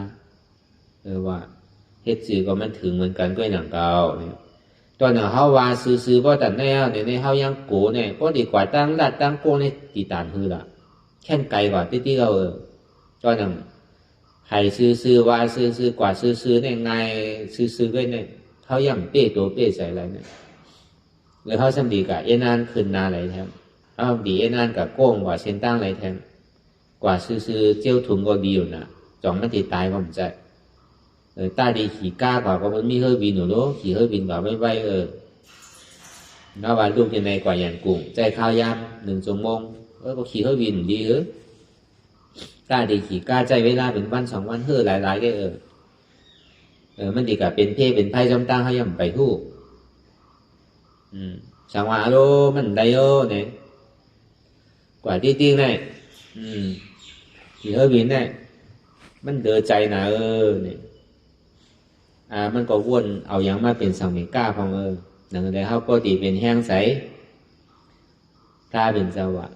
ว่าเฮ็ดซื้อก็มันถึงเหมือนกันก็หนังเก่าเนี่ยตอนนั้นเขาว่าซื้อเพราะแต่แน่เนี่ยเขายังโกเนี่ยก็ดีกว่าตั้งรัดตั้งโก้ในตีตานฮือละแค่นไกลกว่าที่เราตอนนั้นใครซื้อว่าซื้อกว่าซื้อเนี่ยไงซื้อก็เนี่ยเขายังเป้ตัวเป้ใส่อะไรเนี่ยเลยเขาสำดีกับเอ็นานขึ้นนาอะไรแทนเขาดีเอ็นานกับโก้งกว่าเส้นตั้งอะไรแทนกว่าซื้อเจียวถุงก็ดีอยู่นะจ่องมันติดตายก็ไม่ใช่ตาดีขี่ก้ากว่าก็มันมีเฮอร์บินหนูรู้ขี่เฮอร์บินกว่าไม่แล้วว่าลูกยังไงกว่าอย่างกลุ่มใจข้าวยำ1 ชั่วโมงก็ขี่เฮอร์บินดีตาดีขี่ก้าใจเวลาเป็นวัน2 วันเฮอหลายๆได้มันดีกับเป็นเพ่เป็นไพ่จำตั้งเขาย่ำไปทู่สังวาโลมันได้เนี่ยกว่าที่จริงเนี่ยขี่เฮอร์บินเนี่ยมันเดือใจนะเนี่ย มันก็วนเอาอย่างมาเป็นสังเมก้าของนั่นเลยเขาปกติเป็นแห้งใสกล้าเป็นเจ้าว่า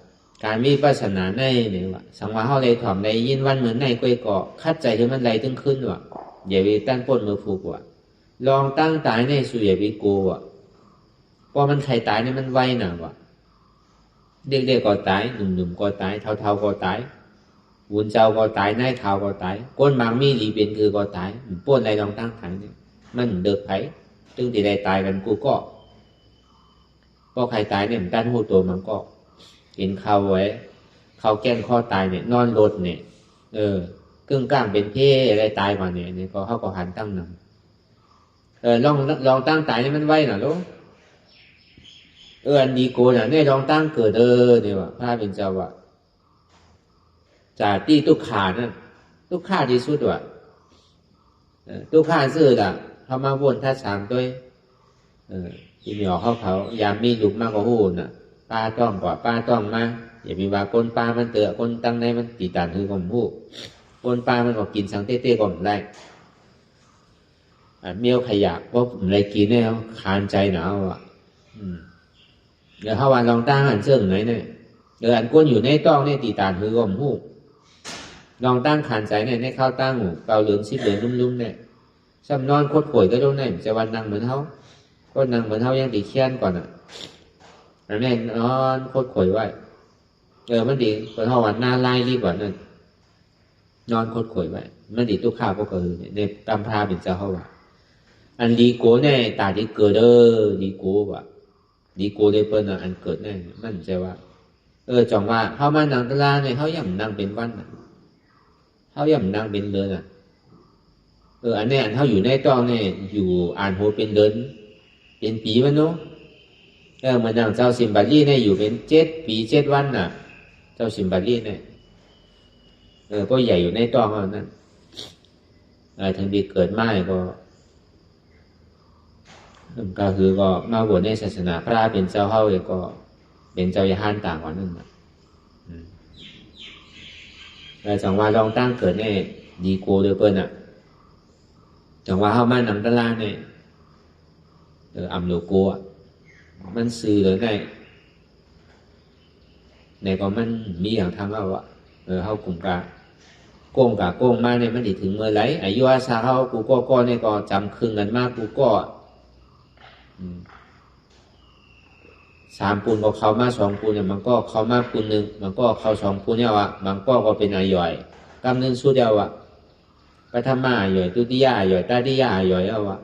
การมีปัสนาในเนี่ยว่าสังวาเขาเลยถ่อมในยินวันเหมือนในกล้วยเกาะคัดใจที่มันไหลตึงขึ้นว่ะอย่าไปตั้งป้นมือฟูกว่ะลองตั้งตายในสุอย่าไปกลัวว่ะพอมันใครตายเนี่ยมันไวหน่ะว่ะเด็กๆก็ตายหนุ่มๆก็ตายเท่าๆก็ตายวุ้นเจ้าก็ตายนายข่าวก็ตายก้นบางมีหลีเป็นคือก็ตายป้นอะไรลองตั้งตายเนี่ยมันเดือดไผ่ตึงที่ได้ตายกันกูก็พอใครตายเนี่ยมันด้านหูตัวมันก็เห็นเขาไว้เขาแก้งข้อตายเนี่ยนอนรถเนี่ยกึ่งกลางเป็นเพ่อะไรตายมาเนี่ยก็เขาก็หันตั้งหนังลองตั้งตายนี่มันไว้หน่ะลูกอันดีโกน่ะเนี่ยลองตั้งเกิดเนี่ยว่ะพระเป็นเจ้าว่ะจากที่ทุกขานั่นทุกขาที่สุดว่ะทุกขาซื่อละเขามาวนท่าสามด้วยที่มีออกเขายามมีหลุมมากกว่าหูน่ะป้าต้องกว่าป้าต้องมาอย่ามีว่าก้นป้ามันเตอะก้นตั้งในมันตีตันคือผมหูก้นป้ามันก็กินสังเต้ๆก่อนได้เมี่ยวขยะเพราะผมเลยกินเนี่ยคานใจหนาวอ่ะเดี๋ยวเขาวันลองตั้งหันเสื่องไหนเนี่ยอันก้นอยู่ในต้องเนี่ยตีตันคือผมหูลองตั้งคานใจเนี่ยในข้าวตั้งหูเกาเหลืองชิบเหลืองลุ่มๆเนี่ยซ้ำนอนโคตรป่วยก็ตรงนั้นจะวันนั่งเหมือนเขาก็นั่งเหมือนเขายังตีเคียนก่อนอ่ะอันนี้นอนโคตรป่วยไว้มันดีเพราะวันหน้าไล่รีบกว่านั้นนอนโคตรป่วยไว้มันดีทุกข้าวก็คือในตำพาเป็นเจ้าเขาว่าอันดีโก้เนี่ยตาที่เกิดดีโก้ว่ะดีโก้เลยเปิ้ลอันเกิดเนี่ยมันใจว่าจังว่าเขามานั่งตลาดเนี่ยเขาย่ำนั่งเป็นวันเขาย่ำนั่งเป็นเดือนอันนี้อันเขาอยู่ในต้องเนี่ยอยู่อ่านโหเป็นเดือนเป็นปีมันเนาะเหมือนอย่างเจ้าสิมบัลลี่เนี่ยอยู่เป็น7 ปี7 วันน่ะเจ้าสิมบัลลี่เนี่ยก็ใหญ่อยู่ในต้องเขานั่นถึงดีเกิดมาก็คือก็มาบวชในศาสนาพระเป็นเจ้าเฮาก็เป็นเจ้ายาฮันต่างกว่านั่นนะแต่จังว่าลองตั้งเกิดเนี่ยดีโกเลยเปิ้ลอ่ะจังว่าเฮามาหนังตะลาเนี่ยอัมโลโกะมันซื้อเลยในก็มันมีอย่างทำว่าเฮากลุ่มกาโกงมาเนี่ยมันถึงเมื่อไหร่อายุอาซาเฮากูก็เนี่ยก็จำครึ่งกันมากกูก็3 ปูนก็เข้ามา2 ปูนเนี่ยมันก็เข้ามาปูน 1มันก็เข้า2 ปูนเนี่ยว่ะมันก็เป็นอาย่อยกำนึงสุดเดียวว่ะปฐมอาย่อยตุติยาอาย่อยตติยาอาย่อยเอาว่ะ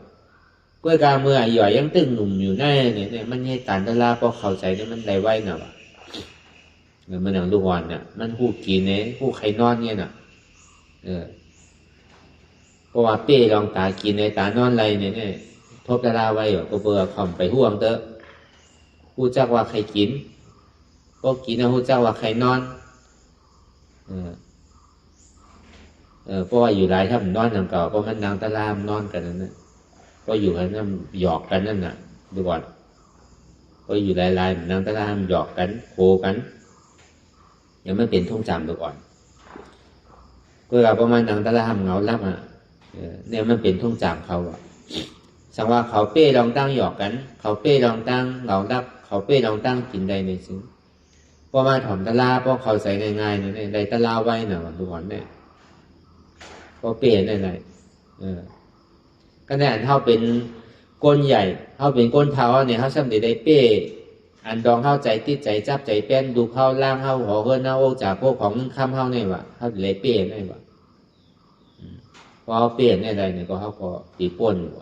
ก้วยกาเมื่ออาย่อยยังตึงหนุ่มอยู่แน่เนี่ยมันให้ตานตะลาพอเข้าใจเนี่ยมันได้ไว้น่ะว่ะมันอย่างลูกอ่อนเนี่ยมันผู้กินเนี่ยผู้ใครนอนเนี่ยน่ะเพราะว่าเป้ลองตากินในตานอนไรเนี่ยทบตะลาไว้ก็เบื่อข่อมไปห่วงเตอะผู้จักว่าใครกินก็กินนะผู้จักว่าใครนอนเพราะว่าอยู่หลายถ้ามันนอนอย่างเก่าเพราะมันนางตะลามนอนกันนั่นนะก็อยู่กันนั่นหยอกกันนั่นน่ะดูก่อนก็อยู่หลายๆนางตะลามหยอกกันโคกันยังไม่เป็นท่งจำดูก่อนก็เราประมาณนางตะลามเงาลับเนี่ยมันเป็นท่งจำเขาสังว่าเขาเป้ลองตั้งหยอกกันเขาเป้ลองตั้งเงาลับเขาเป้ลองตั้งกินใดในซึ่งพอมาถอมตะลาพอเขาใส่ง่ายๆเนี่ยใดตะลาไว้น่ะดูก่อนเนี่ยก็เป้ได้ไรก็แน่นเท่าเป็นก้นใหญ่เท่าเป็นก้นเท้าเนี่ยเขาสำเร็จได้เป้อันดองเข้าใจติดใจจับใจแป้นดูเข้าล่างเข้าหัวเฮิร์นเข้าโอจากพวกของข้ามเข้าเนี่ยวะเขาเลยเป้ได้วะพอเป้ได้ไรเนี่ยก็เขาก็ตีป่นอยู่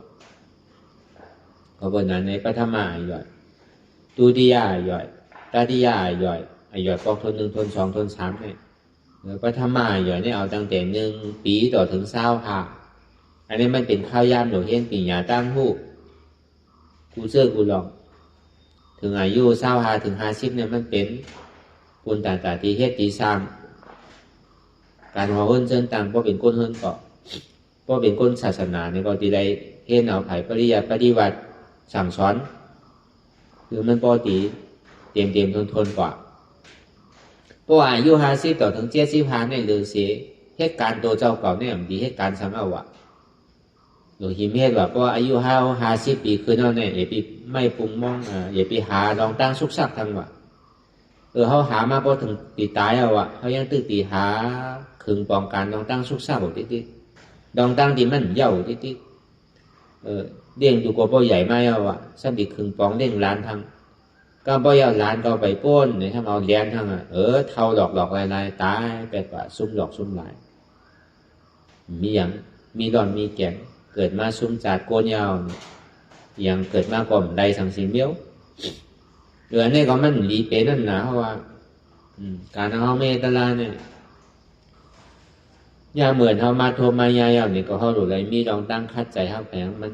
เขาบนนั้นในปฐมย่อยตุติยาย่อยตติยาย่อยย่อยกองทน1 ทน 2 ทน 3เนี่ยปฐมย่อยเนี่ยเอาตั้งแต่1 ปีต่อถึง20 ค่ะอันนี้มันเป็นข้าวยามหนูเห็นปีหยาตั้งหูกูเชื่อกูลองถึงอายุ25 ถึง 50เนี่ยมันเป็นกุลตาตีเฮ็ดตีซ้ำการหัวเฮิรนเชิญต่างเพราะเป็นก้นเฮิรนเกาะเพราะเป็นก้นศาสนาเนี่ยก็ตีได้เห็นเอาไผ่ปริยัติปฏิบัติสั่งสอนคือมันปกติเตรียมทนกว่าเพราะอายุ50 ต่อถึง75เนี่ยหรือเสียเหตุการณ์ตัวเจ้าเก่าเนี่ยดีเหตุการณ์ซ้ำเอาวะ หลวงหิมเฮ็ดว่าเพราะอายุ50 ปีขึ้นแล้วเนี่ยอย่าไปไม่ปรุงมองอย่าไปหาลองตั้งสุกซักทางว่าเขาหามาพอถึงตีตายเอาเขายังตื่นตีหาขึงป้องกันลองตั้งสุกซักบอกติลองตั้งที่มันเย่าติเลี้ยงอยู่กับพ่อใหญ่ไม่เอาสักดีขึงป้องเลี้ยงล้านทางก็พ่อใหญ่ล้านก็ไปป้นเนี่ยถ้าเอาเลี้ยงทางเท่าหลอกลายตายแปลว่าซุ่มหลอกซุ่มลายมีอย่างมีดอนมีแก่นเกิดมาซุ่มจัดโกนยาวอย่างเกิดมาก่อนใดสังสิงเบี้ยวเดือนนี้ก็มันดีเป็นนั่นนะเพราะว่าการเอาเมตตาเนี่ยยาเหมือนเขามาโทมายาอย่างนี้ก็เขาดูเลยมีลองตั้งคัดใจเขาแผงมัน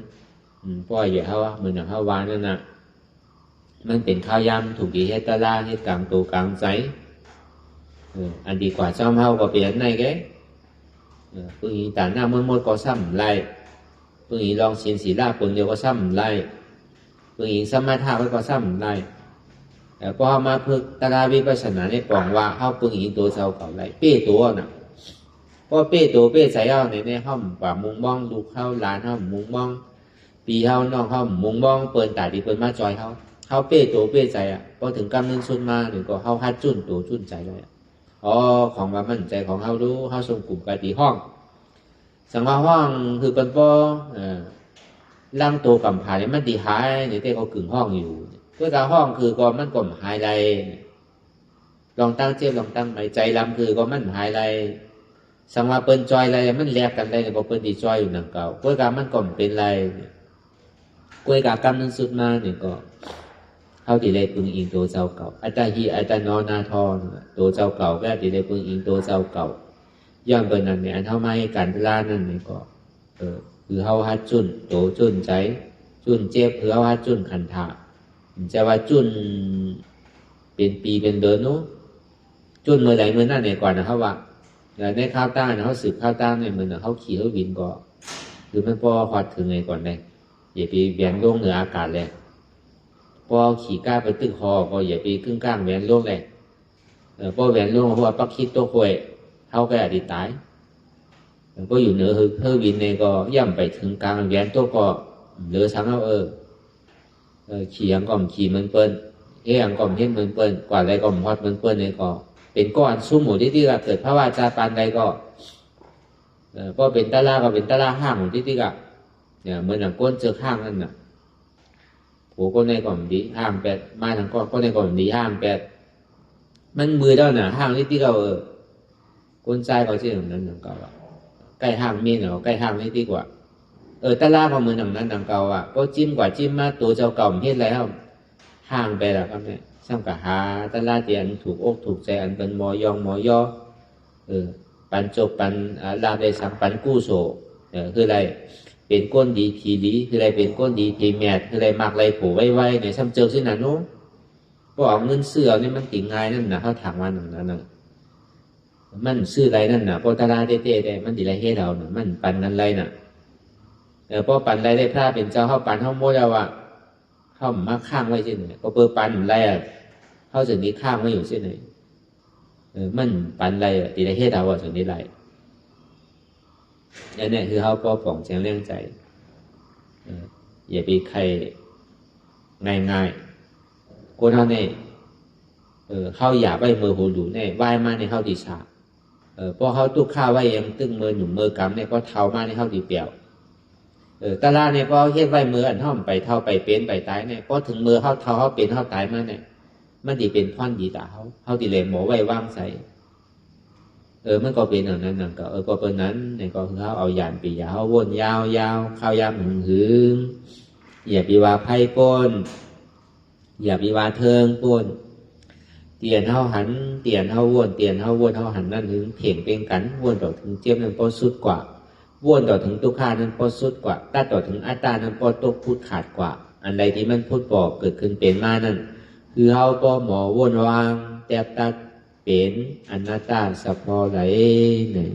ป้อยอยู่เขาเหมือนอย่างเขาวานนั่นน่ะมันเป็นข้าวยำถูกกี่เฮตตาเฮตกลางตัวกลางใจอันดีกว่าชอบเขาก็เปลี่ยนในแกปืนแต่หน้าเมื่อหมดก็ซ้ำไล่ปืนลองเสียนสีลาปืนเดียวก็ซ้ำไล่ปืนสมาธิไว้ก็ซ้ำไล่แต่พอมาพึกตาวิปัสสนาในปองว่าเขาปืนตัวเจ้าเขาไล่เป้ตัวน่ะก็เป้ตัวเป้ใจเอาในห้องป่ามุงบ้องดูเข้าร้านห้องมุงบ้องปีเข้านอกห้องมุงบ้องเปิดตาดีเปิดมาจอยเขาเป้ตัวเป้ใจพอถึงกำนึงสุดมาหนึ่งก็เขาฮัดจุ่นตัวจุ่นใจเลยของว่ามั่นใจของเขารู้เขาส่งกลุ่มกติห้องสังว่าห้องคือเป็นป้อร่างตัวกับหายมันดีหายในเต้เขากึ่งห้องอยู่เพื่อการห้องคือก็มันก็หายไรลองตั้งเจ็บลองตั้งใจลำคือก็มันหายไรสังว่าเปิ้นจอยไรมันแลกกันได้เนี่ยพอเปิ้นดีจอยอยู่หนังเก่าเพื่อการมันก็เป็นไรเพื่อการกำนึงสุดมาเนี่ยก็เขาตีเลยปึงอิงตัวเจ้าเก่าอัตตาฮีอัตตานอนาทอนตัวเจ้าเก่าก็ตีเลยปึงอิงตัวเจ้าเก่าย้อนเปิ้นนั่นเนี่ยอันเท่าไม้การลานั่นเนี่ยก็คือเขาฮัดจุนโตจุนใจจุนเจ็บคือเขาฮัดจุนขันธะจะว่าจุนเป็นปีเป็นเดือนนู้จุนเมื่อไหร่เมื่อนั่นเนี่ยก่อนนะเขาว่าในข้าวต้านเขาสืบข้าวต้านเนี่ยมันเขาขี่เขาบินก็คือมันพอฮอดถึงไงก่อนเลยอย่าไปแหวนลงเหนืออากาศเลยพอขี่ก้าไปตึกคอก็อย่าไปครึ่งกลางแหวนลงเลยพอแหวนลงเพราะว่าปักคิดตัวควยเขาก็อาจจะตายก็อยู่เหนือเฮอวินเนี่ยก็ย่ำไปถึงกลางแหวนตัวก็เหลือทั้งเอาขี่ยังก่อมขี่เหมือนเปิ้ลยังก่อมเห็นเหมือนเปิ้ลกว่าอะไรก่อมฮอดเหมือนเปิ้ลเนี่ยก็เป็นก้อนซุ้มหมูที่ก็เกิดพระวาจาปานใดก็ก็เป็นตะลาก็เป็นตะลาห้างหมูที่ก็เนี่ยเหมือนอย่างก้นเจอข้างนั่นน่ะโหก็ในก่อมดีห้างแปดมาทางก็ในก่อมดีห้างแปดมันมือเด้าน่ะห้างที่ก็ก้นใจก็เช่นนั้นอย่างเก่าใกล้ห้างมีเนาะใกล้ห้างนี่ดีกว่าตะลาก็เหมือนอย่างนั้นอย่างเก่าก็จิ้มกว่าจิ้มมาตัวเจ้าเก่าเฮ็ดแล้วห้างไปแล้วครับเนี่ยซ้ำกับหาตะลาเตียนถูกอกถูกใจอันเป็นมอยองมอย่อปันจบปันลาได้สังปันกู้โสคืออะไรเป็นก้นดีทีดีคืออะไรเป็นก้นดีทีแมทคืออะไรมากไรผูไว้เนี่ยซ้ำเจอที่ไหนนู้นก็เอาเงินเสื้อนี่มันติ่งง่ายนั่นนะเขาถามว่าหนึ่งนั้นน่ะมันซื้ออะไรนั่นน่ะพอตะลาเต้ได้มันดีไรให้เราเนี่ยมันปันนั้นไรน่ะพอปันไรได้พระเป็นเจ้าเขาปันเขาโมดเอาเข้ามาข้างไว้เช่นไหนก็เปิดปันไรเขาจะนี้ข้างไว้อยู่เช่นไหนมันปันไรตีไรให้เราส่วนนี้ไรอันนี้คือเขาก็ป่องแจงเรื่องใจอย่าไปใครง่ายคนเขาเนี่ยเขาอยากไว้มือหูดูเนี่ยไหว้มาในเขาดีชาเพราะเขาตุกข้าไว้ยังตึงมือหนุ่มมือกำเนี่ยก็เท้ามาในเขาดีเปียวตาลาเนี่ยก็เฮ็ดไว้มืออันห้อมไปเท่าไปเป็นไปตายเนี่ยก็ถึงมือเขาเท้าเขาเป็นเขาตายมาเนี่ยมันดีเป็นท่อนดีตาเขาดีเลยหมอไว้ว่างใส่มันก็เป็นอย่างนั้นนั่นก็เป็นนั้นเนี่ยก็คือเขาเอาหยานปียาววนยาวข้าวยามหึงอย่าปีว่าไพ่ป้นอย่าปีว่าเทิงป้นเตียนเฮาหันเตียนเฮาวนเตียนเฮาวนเฮาหันนั่นถึงเพ่งเป็นกันวนต่อถึงเจี๊ยบนั่นพอสุดกว่าวนต่อถึงตุกขานั้นพอสุดกว่าตัดต่อถึงอัตตานั้นพอตกพูดขาดกว่าอันใดที่มันพูดบอกเกิดขึ้นเป็นมานั่นคือเฮาก็หมอวนวางแตบตัดเป็นอนัตตาสัพพอไหลเนี่ย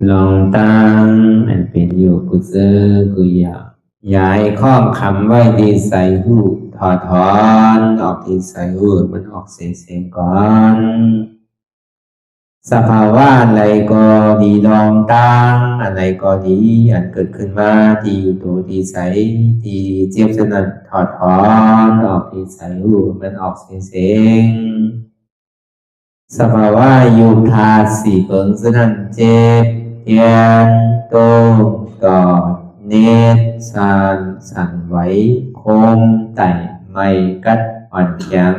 ลองตั้งอันเป็นอยู่กุเซอกุยาย้ายข้องคำไว้ที่ใส่หูถอดถอนออกที่ใส่หูมันออกเสียงก่อนสภาวะอะไรก็ดีลองตั้งอะไรก็ดีอันเกิดขึ้นมาที่อยู่ตัวที่ใส่ที่เจี๊ยบสนั่นถอดถอนออกที่ใส่หูมันออกเสียงสภาวะยุทธาสีเปิงสนั่นเจ็บเทียนโตกอดเนตสานสั่นไหวโคมไต่ไม่กัดอ่อนแข็ง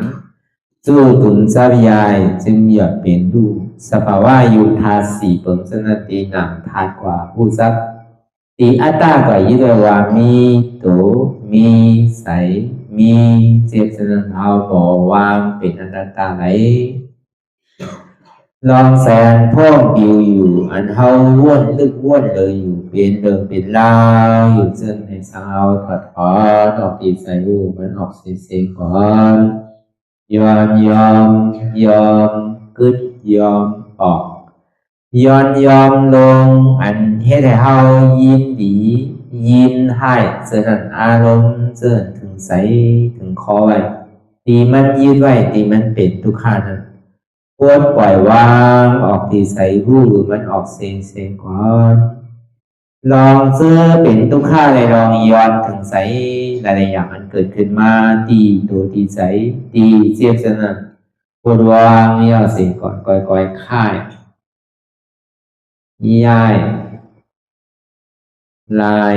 สู้ตุนทรัพยายจึงอยากเป็นดูสภาวะยุทธาสีเปิงสนั่นตีหนังทาดกว่าผู้ทรัพย์ตีอัตตากว่ายึดว่ามีโตมีใสมีเจ็บสนั่นเอาบ่วางเป็นอนัตตาไหลลองแสนพ่องปิวอยู่อันเฮาว่นลึกว่นเลยอยู่เป็นเดิมเป็นลาวอยู่ซึ่งในสาวถอดถอนออกตีใส่หูมันออกเสียงก่อนยอมกึดยอมออกยอมลงอันเฮ็ดให้เฮายินดียินให้เสื่อมอารมณ์เสื่อมถึงใสถึงคอไว้ตีมันยืดไว้ตีมันเป็นทุกขานั้นควรปล่อยวางออกที่ใส่หูมันออกเสียงก่อนลองเสื้อเป็นทุกข้าเลยลองย้อนถึงใสหลายๆอย่างมันเกิดขึ้นมาตีตัวตีใสตีเจียบสนั่นควรวางย่อเสียงก่อนก่อยค่ายย้ายลาย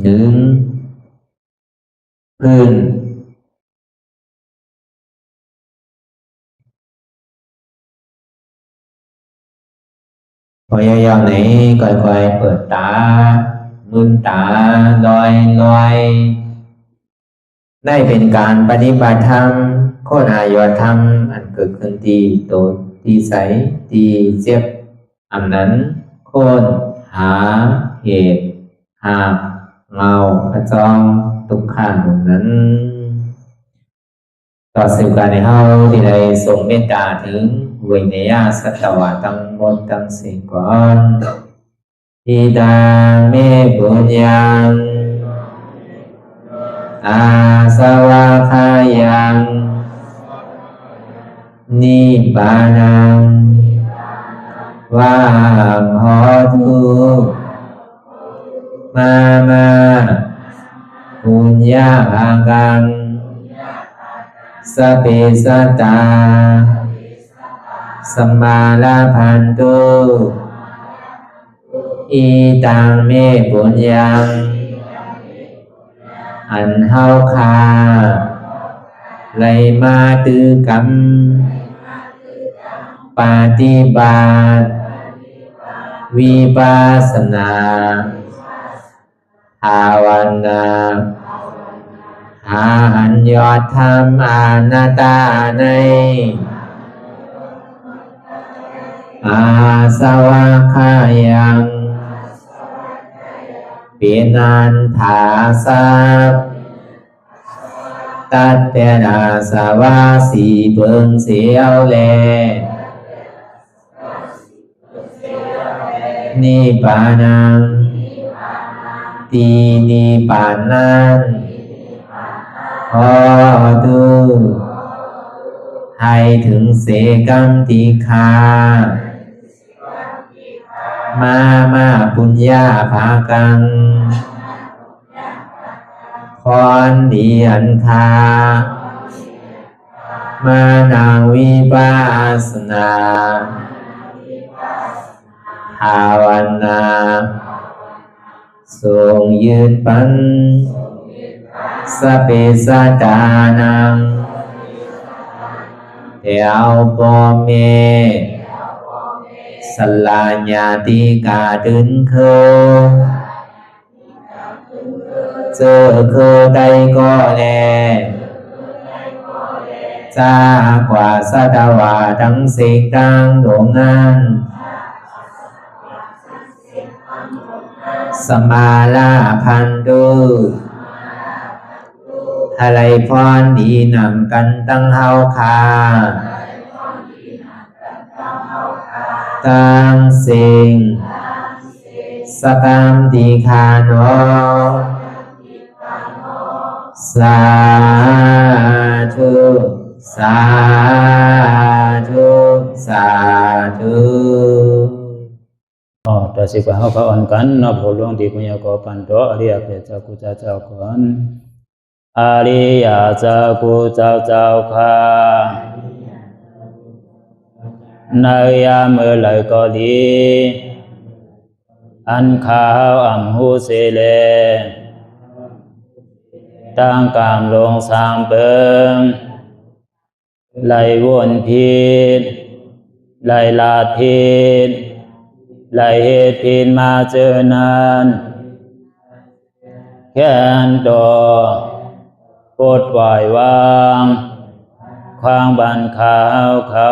หนึ่งพื้นพยายามไหนก่อยเปิดตาลืมตาลอยได้เป็นการปฏิบัติธรรมโคตรอายธรรมอันเกิดขึ้นที่โตที่ใสที่เจ็บอันนั้นโคนหาเหตุหาเงาพระจองทุกขันนั้นต่อสืบการในเฮาที่ได้ส่งเมตตาถึงวิเนยสัตวะทั้งหมดทั้งสิ้นก่อนอิดาเมปุญญังอาสวะคายังนิบานังวาหอตุมาปุญญาภากังสเปสัตตาสัมมาลาภันตุอีตังเมปุญญังอันเฮาคาไลมาตือกรรมปฏิบัติวิปัสสนาภาวนาหาหันยอดธรรมอนัตตาในอาสวะคายังเปียนันถาสัพตัดเปนาสวะสีเปิงเสียวแลนิพพานังตีนิพพานันขอดูให้ถึงเสกัมติคามาปุญญาภากังพรดีอันคามานังวิปัสสนาภาวนาทรงยืนปันสเปสัตตานังเอวปอเมสลาญาติกาดึงเคเจอเคได้ก็แลจากว่าสัตวาทั้งสิ่งดังดวงนั้นสมาลาพันตุอะไรพรดีนำกันตั้งเฮาคา ตังสิงสกรรมติคาโนสาธุสาธุสาธุ แต่สิกว่าเขาก็อ่อนกันนับหัวหลวงที่คุณยาก็ปันโตอริยเพียเจ้ากูเจ้าก่อนอริยเจ้ากูเจ้าค่ะในยามเมื่อไหร่ก็ดีอันข้าวอ่ำหูเสเลตั้งกามลงสามเปิงไหลวนพิษไหลลาดพิษไหลเหตุพิษมาเจอนานแค้นดอกปดไหววางความบันขาวเขา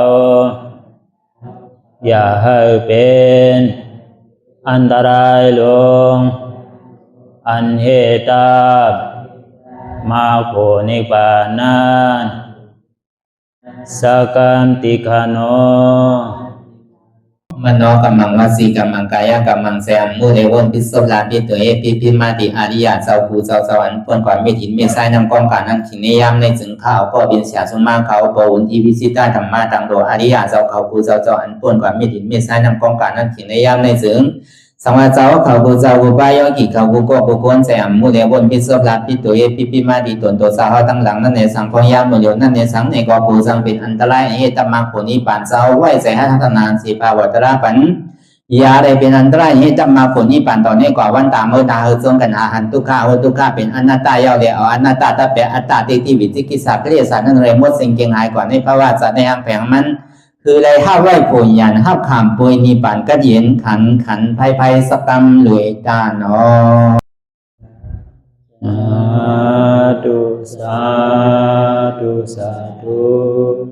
อย่าให้เป็นอันตรายลงอันเหตุตามาโผนิปานันสกันติคโนมโนกัมมังวสีกัมมังกายกัมมังแสมมุเรวนพิศลาปิตัวเอพิมาติอาริยะเจ้าภูเจ้าสวรรค์พ้นความเมตินเมสายนำกองการนั้นขินนิยามในจึงข้าวก็บินเสียสมาเขาปวุนทีวิสิตาธรรมะตังโดอาริยะเจ้าเขาภูเจ้าสวรรค์พ้นความเมตินเมสายนำกองการนั้นขินนิยามในจึงสังวาเจ้าเขาภูเจ้าภูปายกิเขาภูก็ภูคนแสมมุเรวนพิศลาปิตัวเอพิมาติตนตัวสาวตั้งหลังนั่นในสังพยามโยนั่นในสังในก็ภูสังเป็นอันตรายเหตุมาผลนิพพานเจ้าไหวใส่ให้ทัศนานสีภาวตระปันยาได้เป็นอันตรายให้จำมาผลนิพพานตอนนี้กว่าวันตามเมื่อตาเฮอจงกันหาหันทุกข้าทุกข้าเป็นอนัตตาเยาวเดียวอนัตตาตาเปอัตตาติวิจิกิจสักเรียสันนั่นเลยมดสิ่งเก่งหายกว่าในภาวะสัตว์ในอังแผงมันคือเลยห้าไหวผลยันห้าขามปุยนิพพานก็เย็นขันภัยสกรรมรวยตาเนาะสาธุสาธุ